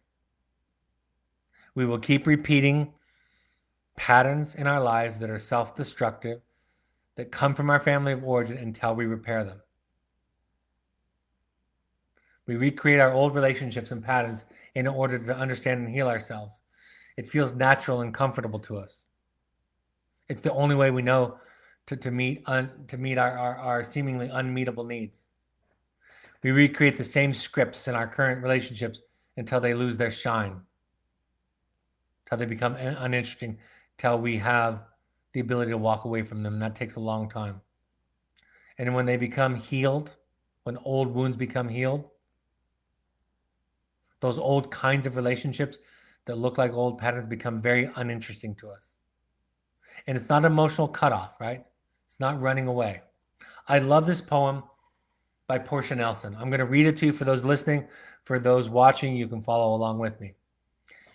We will keep repeating patterns in our lives that are self-destructive, that come from our family of origin until we repair them. We recreate our old relationships and patterns in order to understand and heal ourselves. It feels natural and comfortable to us. It's the only way we know to meet our seemingly unmeetable needs. We recreate the same scripts in our current relationships until they lose their shine, until they become uninteresting, until we have the ability to walk away from them. And that takes a long time. And when they become healed, when old wounds become healed, those old kinds of relationships that look like old patterns become very uninteresting to us. And it's not emotional cutoff, right? It's not running away. I love this poem by Portia Nelson. I'm going to read it to you for those listening. For those watching, you can follow along with me.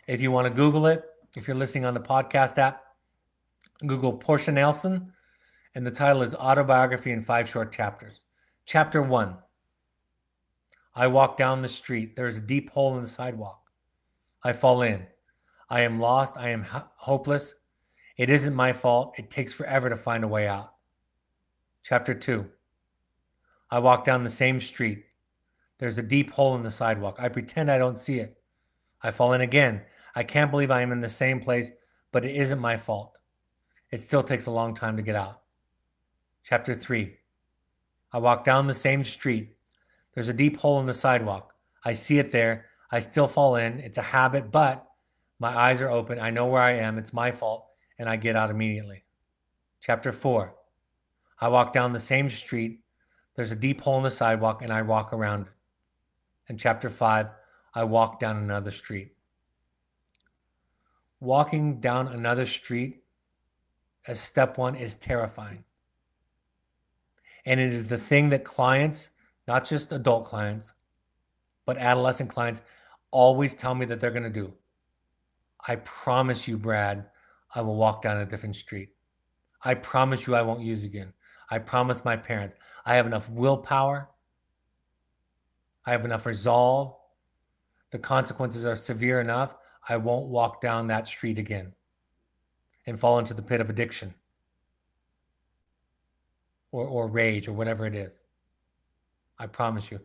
If you want to Google it, if you're listening on the podcast app, Google Portia Nelson, and the title is Autobiography in 5 Short Chapters. Chapter 1. I walk down the street. There is a deep hole in the sidewalk. I fall in. I am lost. I am hopeless. It isn't my fault. It takes forever to find a way out. Chapter 2. I walk down the same street. There's a deep hole in the sidewalk. I pretend I don't see it. I fall in again. I can't believe I am in the same place, but it isn't my fault. It still takes a long time to get out. Chapter 3. I walk down the same street. There's a deep hole in the sidewalk. I see it there. I still fall in. It's a habit, but my eyes are open. I know where I am. It's my fault, and I get out immediately. Chapter 4. I walk down the same street. There's a deep hole in the sidewalk, and I walk around it. And chapter 5, I walk down another street. Walking down another street as step 1 is terrifying. And it is the thing that clients, not just adult clients, but adolescent clients, always tell me that they're going to do. I promise you, Brad, I will walk down a different street. I promise you I won't use again. I promise my parents. I have enough willpower. I have enough resolve. The consequences are severe enough. I won't walk down that street again and fall into the pit of addiction or rage or whatever it is. I promise you.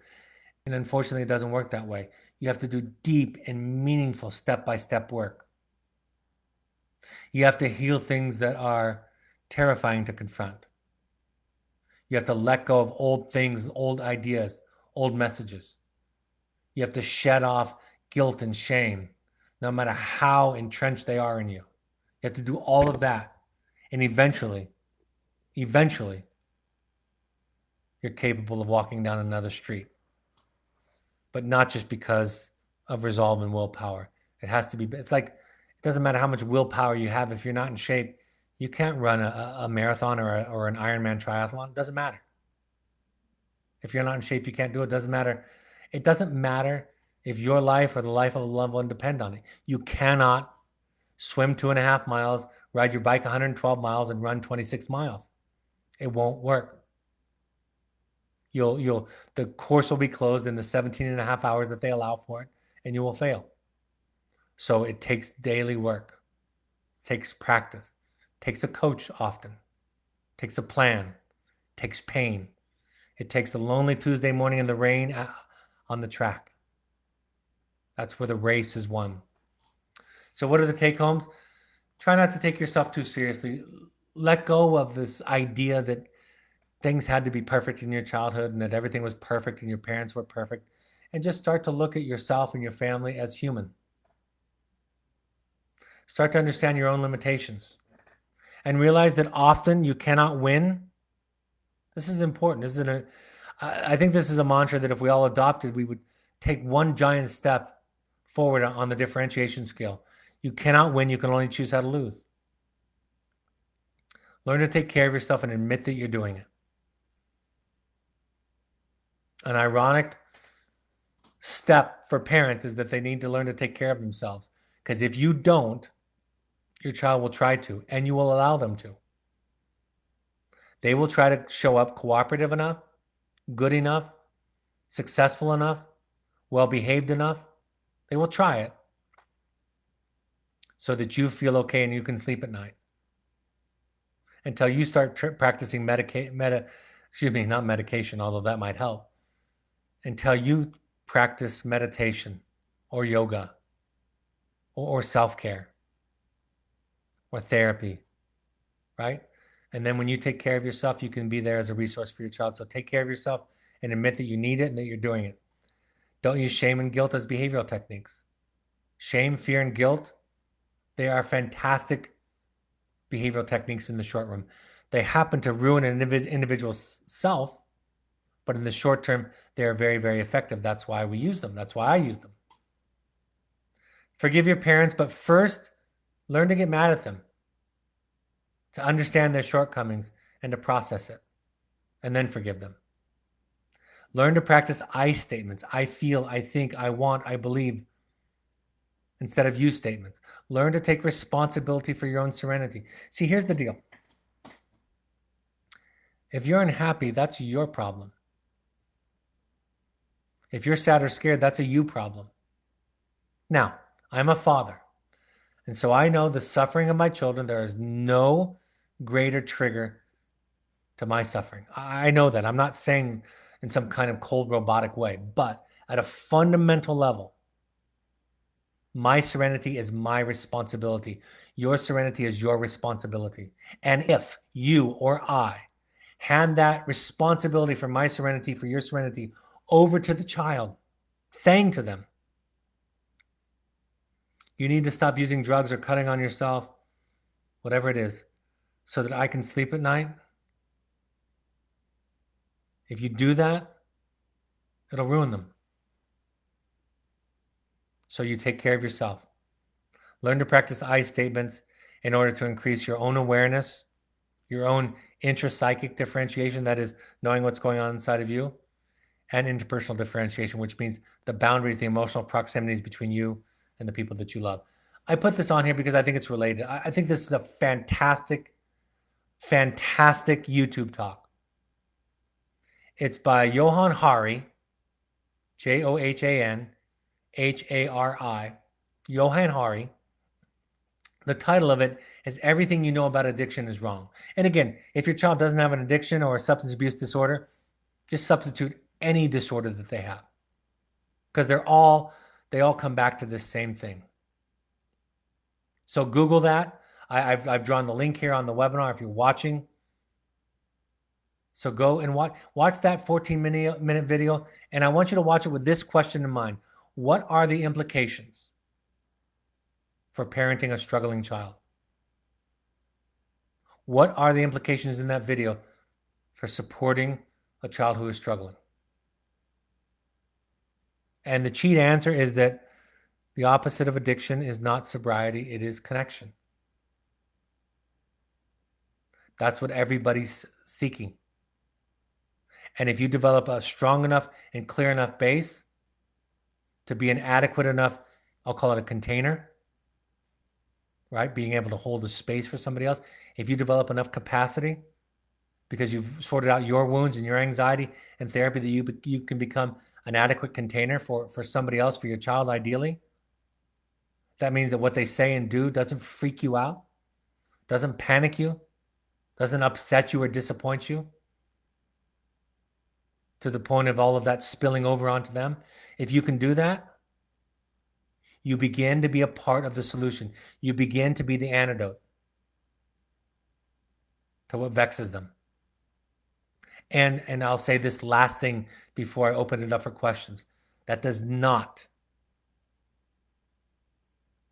And unfortunately, it doesn't work that way. You have to do deep and meaningful step-by-step work. You have to heal things that are terrifying to confront. You have to let go of old things, old ideas, old messages. You have to shed off guilt and shame, no matter how entrenched they are in you. You have to do all of that. And eventually, you're capable of walking down another street. But not just because of resolve and willpower. It has to be, it's like, it doesn't matter how much willpower you have. If you're not in shape, you can't run a marathon or an Ironman triathlon. It doesn't matter. If you're not in shape, you can't do it. It doesn't matter. It doesn't matter if your life or the life of a loved one depend on it. You cannot swim 2.5 miles, ride your bike 112 miles, and run 26 miles. It won't work. The course will be closed in the 17.5 hours that they allow for it, and you will fail. So it takes daily work. It takes practice. It takes a coach often. It takes a plan. It takes pain. It takes a lonely Tuesday morning in the rain on the track. That's where the race is won. So what are the take-homes? Try not to take yourself too seriously. Let go of this idea that things had to be perfect in your childhood and that everything was perfect and your parents were perfect. And just start to look at yourself and your family as human. Start to understand your own limitations. And realize that often you cannot win. This is important. I think this is a mantra that if we all adopted, we would take one giant step forward on the differentiation scale. You cannot win. You can only choose how to lose. Learn to take care of yourself and admit that you're doing it. An ironic step for parents is that they need to learn to take care of themselves. Because if you don't, your child will try to, and you will allow them to. They will try to show up cooperative enough, good enough, successful enough, well-behaved enough. They will try it so that you feel okay and you can sleep at night. Until you start practicing not medication, although that might help. Until you practice meditation or yoga or self-care or therapy, right? And then when you take care of yourself, you can be there as a resource for your child. So take care of yourself and admit that you need it and that you're doing it. Don't use shame and guilt as behavioral techniques. Shame, fear, and guilt, they are fantastic behavioral techniques in the short run. They happen to ruin an individual's self, but in the short term, they are very, very effective. That's why we use them. That's why I use them. Forgive your parents, but first, learn to get mad at them, to understand their shortcomings and to process it, and then forgive them. Learn to practice I statements. I feel, I think, I want, I believe, instead of you statements. Learn to take responsibility for your own serenity. See, here's the deal. If you're unhappy, that's your problem. If you're sad or scared, that's a you problem. Now, I'm a father, and so I know the suffering of my children. There is no greater trigger to my suffering. I know that. I'm not saying in some kind of cold robotic way, but at a fundamental level, my serenity is my responsibility. Your serenity is your responsibility. And if you or I hand that responsibility for my serenity, for your serenity, over to the child, saying to them, you need to stop using drugs or cutting on yourself, whatever it is, so that I can sleep at night. If you do that, it'll ruin them. So you take care of yourself. Learn to practice I statements in order to increase your own awareness, your own intrapsychic differentiation, that is knowing what's going on inside of you, and interpersonal differentiation, which means the boundaries, the emotional proximities between you and the people that you love. I put this on here because I think it's related. I think this is a fantastic, fantastic YouTube talk. It's by Johan Hari, Johan Hari, Johan Hari. The title of it is Everything You Know About Addiction is Wrong. And again, if your child doesn't have an addiction or a substance abuse disorder, just substitute any disorder that they have. Because they all come back to this same thing. So Google that. I've drawn the link here on the webinar if you're watching. So go and watch that 14-minute video. And I want you to watch it with this question in mind. What are the implications for parenting a struggling child? What are the implications in that video for supporting a child who is struggling? And the cheat answer is that the opposite of addiction is not sobriety, it is connection. That's what everybody's seeking. And if you develop a strong enough and clear enough base to be an adequate enough, I'll call it a container, right? Being able to hold a space for somebody else. If you develop enough capacity because you've sorted out your wounds and your anxiety and therapy that you can become an adequate container for somebody else, for your child, ideally. That means that what they say and do doesn't freak you out, doesn't panic you, doesn't upset you or disappoint you to the point of all of that spilling over onto them. If you can do that, you begin to be a part of the solution. You begin to be the antidote to what vexes them. And I'll say this last thing before I open it up for questions. That does not,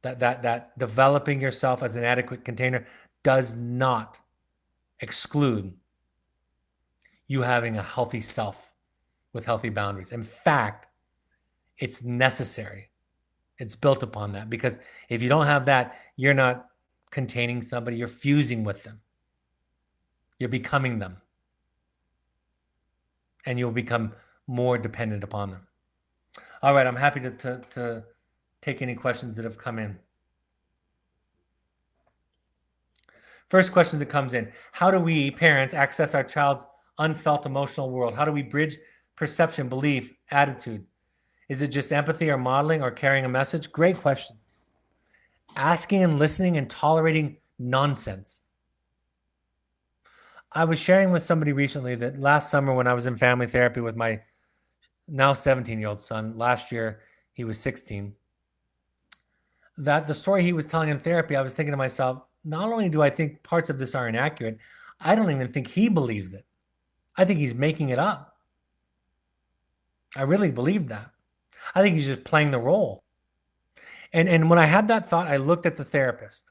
that developing yourself as an adequate container does not exclude you having a healthy self with healthy boundaries. In fact, it's necessary. It's built upon that, because if you don't have that, you're not containing somebody, you're fusing with them. You're becoming them. And you'll become more dependent upon them. All right, I'm happy to take any questions that have come in. First question that comes in: how do we, parents, access our child's unfelt emotional world? How do we bridge perception, belief, attitude? Is it just empathy or modeling or carrying a message? Great question. Asking and listening and tolerating nonsense. I was sharing with somebody recently that last summer when I was in family therapy with my now 17-year-old son, last year he was 16, that the story he was telling in therapy, I was thinking to myself, not only do I think parts of this are inaccurate, I don't even think he believes it. I think he's making it up. I really believe that. I think he's just playing the role. And when I had that thought, I looked at the therapist.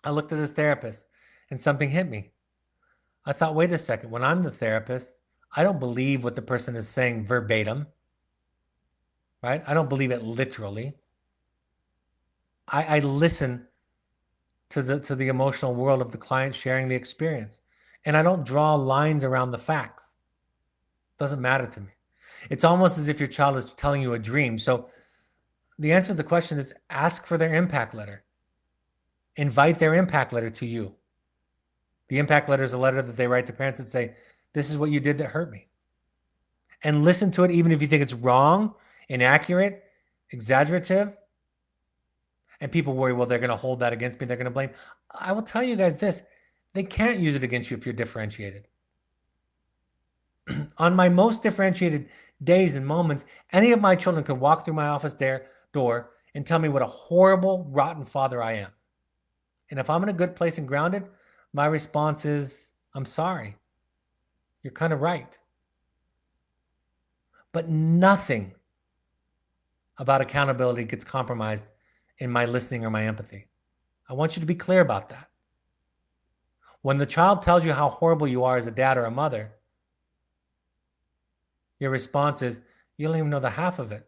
I looked at his therapist and something hit me. I thought, wait a second, when I'm the therapist, I don't believe what the person is saying verbatim, right? I don't believe it literally. I listen to the emotional world of the client sharing the experience. And I don't draw lines around the facts. It doesn't matter to me. It's almost as if your child is telling you a dream. So the answer to the question is ask for their impact letter. Invite their impact letter to you. The impact letter is a letter that they write to parents that say, this is what you did that hurt me. And listen to it even if you think it's wrong, inaccurate, exaggerative. And people worry, well, they're going to hold that against me. They're going to blame. I will tell you guys this. They can't use it against you if you're differentiated. On my most differentiated days and moments, any of my children can walk through my office door and tell me what a horrible, rotten father I am. And if I'm in a good place and grounded, my response is, I'm sorry. You're kind of right. But nothing about accountability gets compromised in my listening or my empathy. I want you to be clear about that. When the child tells you how horrible you are as a dad or a mother, your response is, you don't even know the half of it.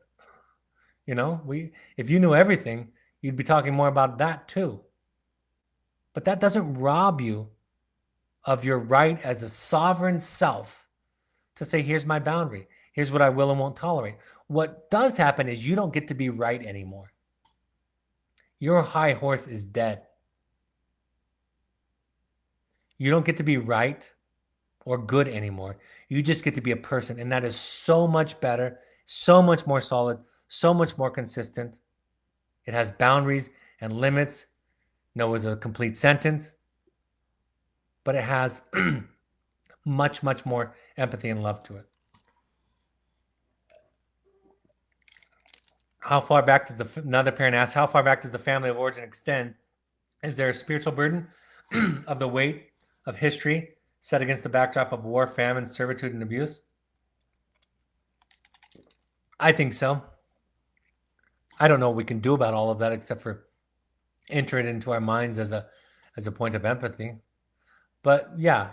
You know, if you knew everything, you'd be talking more about that too. But that doesn't rob you of your right as a sovereign self to say, here's my boundary. Here's what I will and won't tolerate. What does happen is you don't get to be right anymore. Your high horse is dead. You don't get to be right or good anymore. You just get to be a person. And that is so much better, so much more solid, so much more consistent. It has boundaries and limits. No is a complete sentence, but it has much, much more empathy and love to it. How far back does another parent asks, how far back does the family of origin extend? Is there a spiritual burden of the weight of history set against the backdrop of war, famine, servitude, and abuse? I think so. I don't know what we can do about all of that except for enter it into our minds as a point of empathy. But yeah,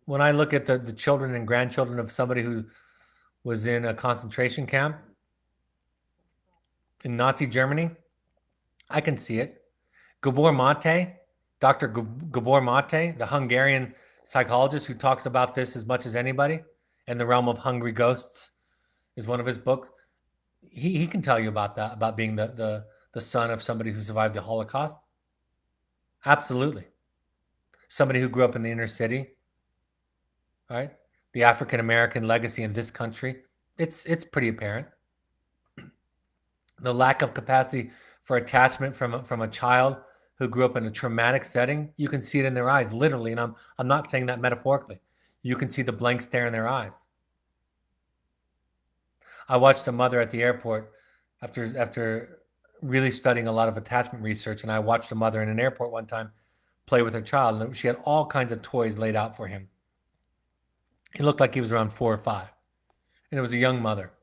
when I look at the children and grandchildren of somebody who was in a concentration camp in Nazi Germany, I can see it. Gabor Mate, Dr. Gabor Mate, the Hungarian psychologist who talks about this as much as anybody, and The Realm of Hungry Ghosts is one of his books. He can tell you about that, about being the son of somebody who survived the Holocaust. Absolutely. Somebody who grew up in the inner city, right? The African American legacy in this country, it's pretty apparent. The lack of capacity for attachment from a child who grew up in a traumatic setting, you can see it in their eyes, literally. And I'm not saying that metaphorically. You can see the blank stare in their eyes. I watched a mother at the airport after really studying a lot of attachment research, and I watched a mother in an airport one time play with her child, and she had all kinds of toys laid out for him. He looked like he was around 4 or 5, and it was a young mother.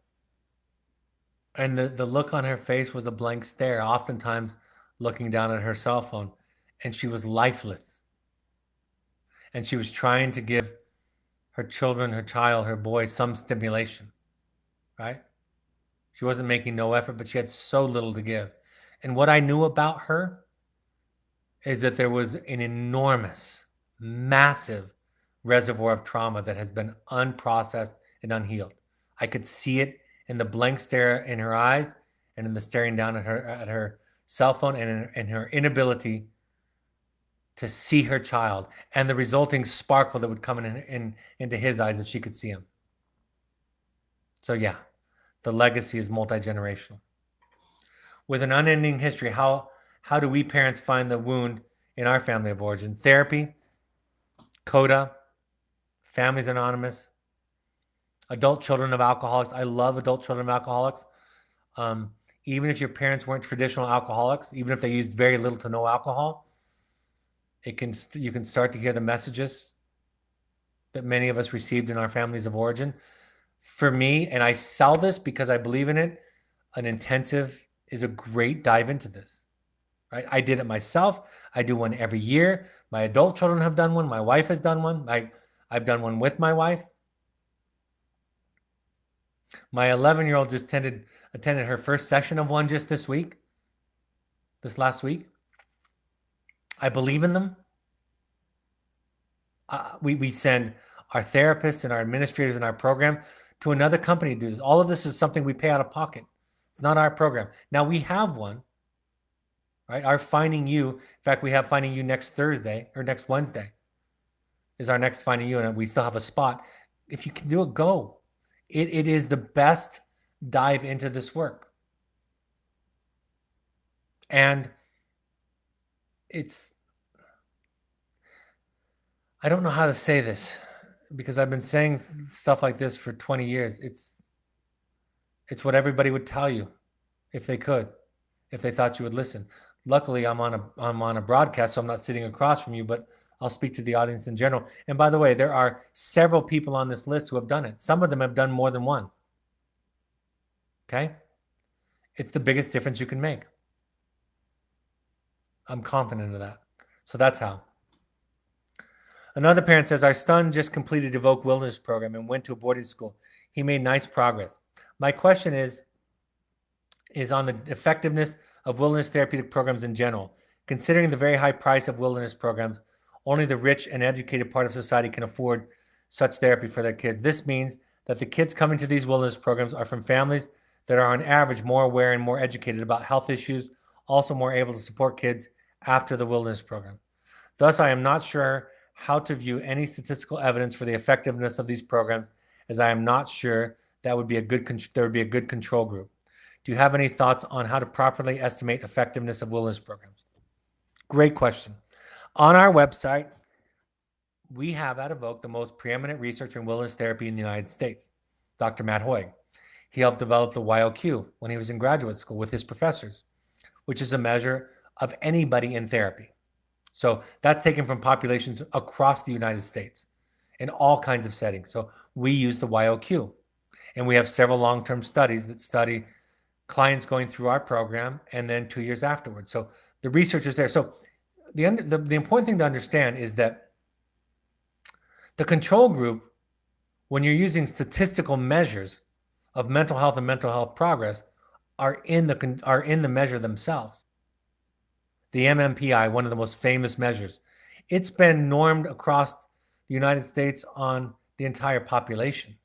And the look on her face was a blank stare, oftentimes looking down at her cell phone, and she was lifeless. And she was trying to give her children, her child, her boy, some stimulation, right? She wasn't making no effort, but she had so little to give. And what I knew about her is that there was an enormous, massive reservoir of trauma that has been unprocessed and unhealed. I could see it in the blank stare in her eyes and in the staring down at her cell phone and in her inability to see her child and the resulting sparkle that would come into his eyes that she could see him. So yeah, the legacy is multi-generational. With an unending history, how do we parents find the wound in our family of origin? Therapy, CODA, Families Anonymous, adult children of alcoholics. I love adult children of alcoholics. Even if your parents weren't traditional alcoholics, even if they used very little to no alcohol, You can start to hear the messages that many of us received in our families of origin. For me, and I sell this because I believe in it, an intensive is a great dive into this. Right? I did it myself. I do one every year. My adult children have done one. My wife has done one. I've done one with my wife. My 11-year-old just attended her first session of one just this last week. I believe in them. We send our therapists and our administrators in our program to another company to do this. All of this is something we pay out of pocket. It's not our program. Now we have one, right? Our Finding You. In fact, we have Finding You next Thursday or next Wednesday is our next Finding You, and we still have a spot. If you can do it, go. It is the best dive into this work. And I don't know how to say this because I've been saying stuff like this for 20 years. It's what everybody would tell you if they could, if they thought you would listen. Luckily, I'm on a broadcast, so I'm not sitting across from you, but I'll speak to the audience in general. And by the way, there are several people on this list who have done it. Some of them have done more than one. Okay? It's the biggest difference you can make. I'm confident of that. So that's how. Another parent says, our son just completed the Evoke Wilderness program and went to a boarding school. He made nice progress. My question is on the effectiveness of wilderness therapeutic programs in general. Considering the very high price of wilderness programs, only the rich and educated part of society can afford such therapy for their kids. This means that the kids coming to these wilderness programs are from families that are on average more aware and more educated about health issues, also more able to support kids after the wilderness program. Thus, I am not sure how to view any statistical evidence for the effectiveness of these programs, as I am not sure there would be a good control group. Do you have any thoughts on how to properly estimate effectiveness of wilderness programs? Great question. On our website, we have at Evoke the most preeminent researcher in wilderness therapy in the United States, Dr. Matt Hoig. He helped develop the YOQ when he was in graduate school with his professors, which is a measure of anybody in therapy. So that's taken from populations across the United States in all kinds of settings. So we use the YOQ. And we have several long-term studies that study clients going through our program and then 2 years afterwards. So the research is there. So the important thing to understand is that the control group, when you're using statistical measures of mental health and mental health progress, are in the measure themselves. The MMPI, one of the most famous measures, it's been normed across the United States on the entire population.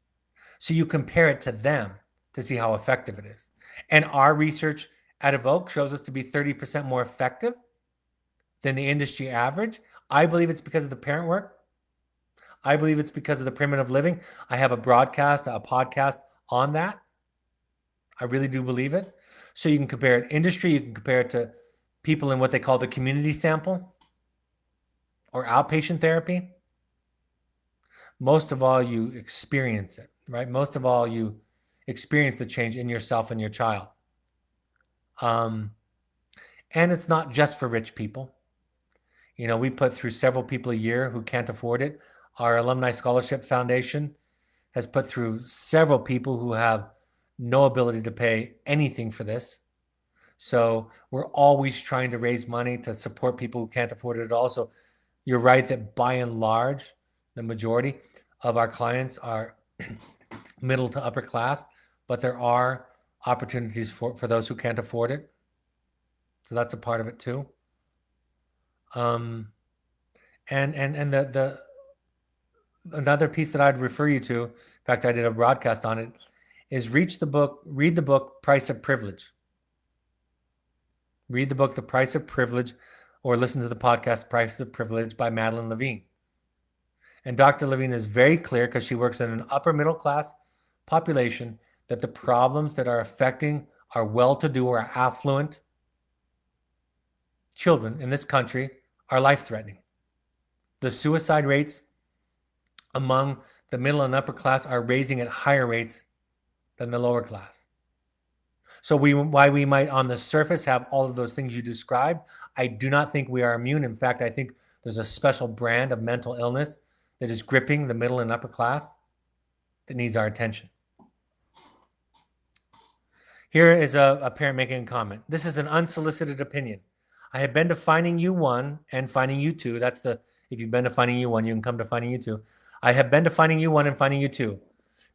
So you compare it to them to see how effective it is. And our research at Evoke shows us to be 30% more effective than the industry average. I believe it's because of the parent work. I believe it's because of the primitive living. I have a podcast on that. I really do believe it. So you can compare it industry, you can compare it to people in what they call the community sample or outpatient therapy. Most of all, you experience it, right? Most of all, you experience the change in yourself and your child. And it's not just for rich people. You know, we put through several people a year who can't afford it. Our Alumni Scholarship Foundation has put through several people who have no ability to pay anything for this. So we're always trying to raise money to support people who can't afford it at all. So you're right that by and large, the majority of our clients are middle to upper class, but there are opportunities for those who can't afford it. So that's a part of it too. And the another piece that I'd refer you to, in fact, I did a broadcast on it, is read the book, Price of Privilege. Read the book, The Price of Privilege, or listen to the podcast, Price of Privilege by Madeline Levine. And Dr. Levine is very clear, because she works in an upper middle class population, that the problems that are affecting our well-to-do or affluent children in this country are life-threatening. The suicide rates among the middle and upper class are raising at higher rates than the lower class. So why we might on the surface have all of those things you described, I do not think we are immune. In fact, I think There's a special brand of mental illness that is gripping the middle and upper class that needs our attention. Here is a parent making a comment. This is an unsolicited opinion. I have been to Finding You 1 and Finding You 2. That's the, if you've been to Finding You 1, you can come to Finding You 2. I have been to Finding You 1 and Finding You 2.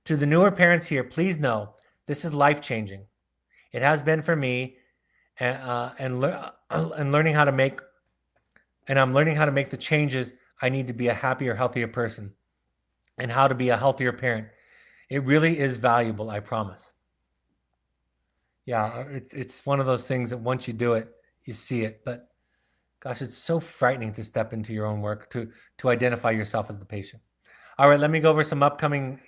To the newer parents here, please know this is life-changing. It has been for me, and learning how to make, and I'm learning how to make the changes I need to be a happier, healthier person, and how to be a healthier parent. It really is valuable, I promise. Yeah, it's one of those things that once you do it, you see it. But gosh, it's so frightening to step into your own work, to identify yourself as the patient. All right, let me go over some upcoming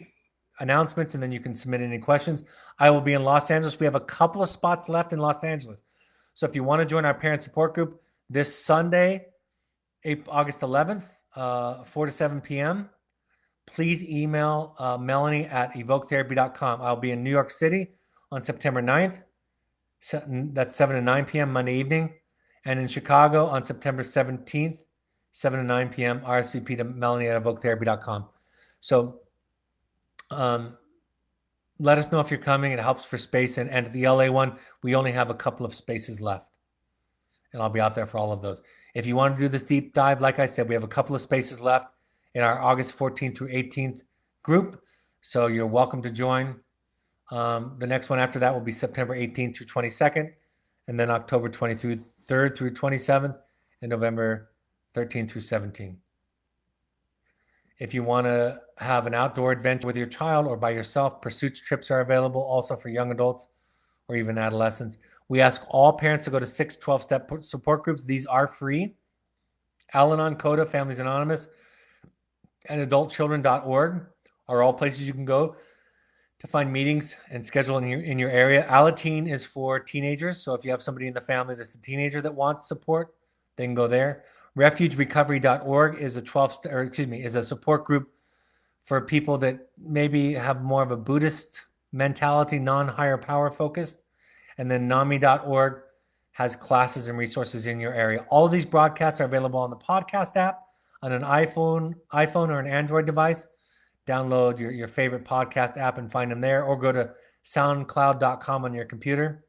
announcements, and then you can submit any questions. I will be in Los Angeles. We have a couple of spots left in Los Angeles. So if you want to join our parent support group this Sunday, August 11th, 4 to 7 p.m., please email Melanie at evoketherapy.com. I'll be in New York City on September 9th. That's 7 to 9 p.m. Monday evening. And in Chicago on September 17th, 7 to 9 p.m., RSVP to Melanie at evoketherapy.com. So let us know if you're coming. It helps for space. And at the LA one, we only have a couple of spaces left. And I'll be out there for all of those. If you want to do this deep dive, like I said, we have a couple of spaces left in our August 14th through 18th group. So you're welcome to join. The next one after that will be September 18th through 22nd, and then October 23rd through 27th, and November 13th through 17th. If you want to have an outdoor adventure with your child or by yourself, pursuit trips are available also for young adults or even adolescents. We ask all parents to go to 6 12-step support groups. These are free. Al-Anon, CODA, Families Anonymous, and adultchildren.org are all places you can go to find meetings and schedule in your area. Alateen is for teenagers. So if you have somebody in the family that's a teenager that wants support, they can go there. Refugerecovery.org is a support group for people that maybe have more of a Buddhist mentality, non-higher power focused. And then NAMI.org has classes and resources in your area. All of these broadcasts are available on the podcast app on an iPhone or an Android device. Download your favorite podcast app and find them there, or go to soundcloud.com on your computer.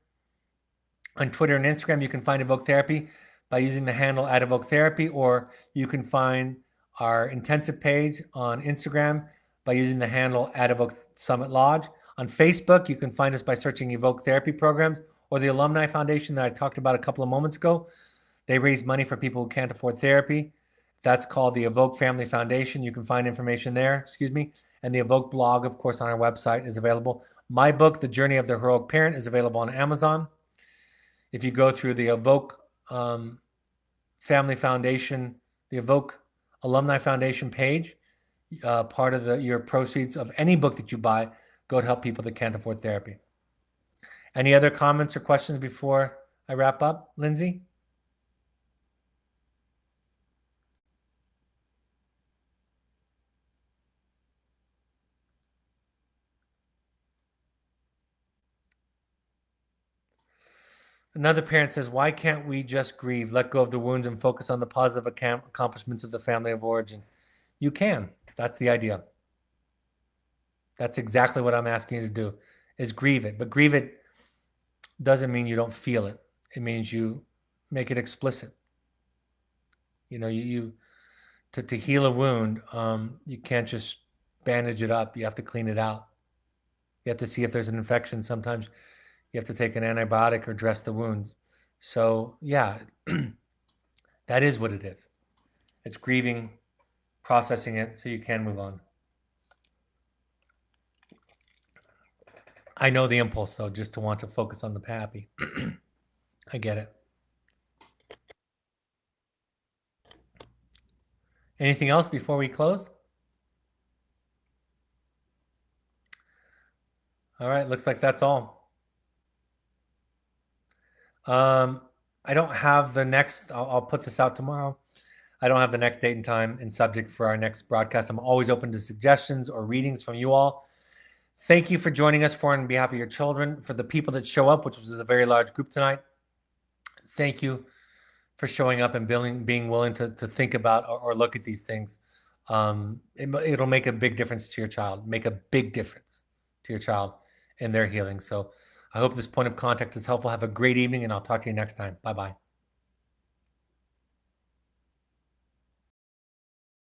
On Twitter and Instagram, you can find Evoke Therapy by using the handle at Evoke Therapy, or you can find our intensive page on Instagram by using the handle at Evoke Summit Lodge. On Facebook, you can find us by searching Evoke Therapy Programs, or the Alumni Foundation that I talked about a couple of moments ago. They raise money for people who can't afford therapy. That's called the Evoke Family Foundation. You can find information there, And the Evoke blog, of course, on our website is available. My book, The Journey of the Heroic Parent, is available on Amazon. If you go through the Evoke Family Foundation, the Evoke Alumni Foundation page, part of your proceeds of any book that you buy go to help people that can't afford therapy. Any other comments or questions before I wrap up, Lindsay? Another parent says, why can't we just grieve, let go of the wounds, and focus on the positive accomplishments of the family of origin? You can. That's the idea. That's exactly what I'm asking you to do, is grieve it. But grieve it doesn't mean you don't feel it. It means you make it explicit. To heal a wound, you can't just bandage it up. You have to clean it out. You have to see if there's an infection. Sometimes you have to take an antibiotic or dress the wound. So yeah, that is what it is. It's grieving, processing it so you can move on. I know the impulse, though, just to want to focus on the happy. I get it. Anything else before we close? All right, looks like that's all. I don't have the next, I'll put this out tomorrow. I don't have the next date and time and subject for our next broadcast. I'm always open to suggestions or readings from you all. Thank you for joining us on behalf of your children. For the people that show up, which was a very large group tonight, thank you for showing up and being willing to think about or look at these things. It'll make a big difference to your child, make a big difference to your child in their healing. So I hope this point of contact is helpful. Have a great evening, and I'll talk to you next time. Bye bye.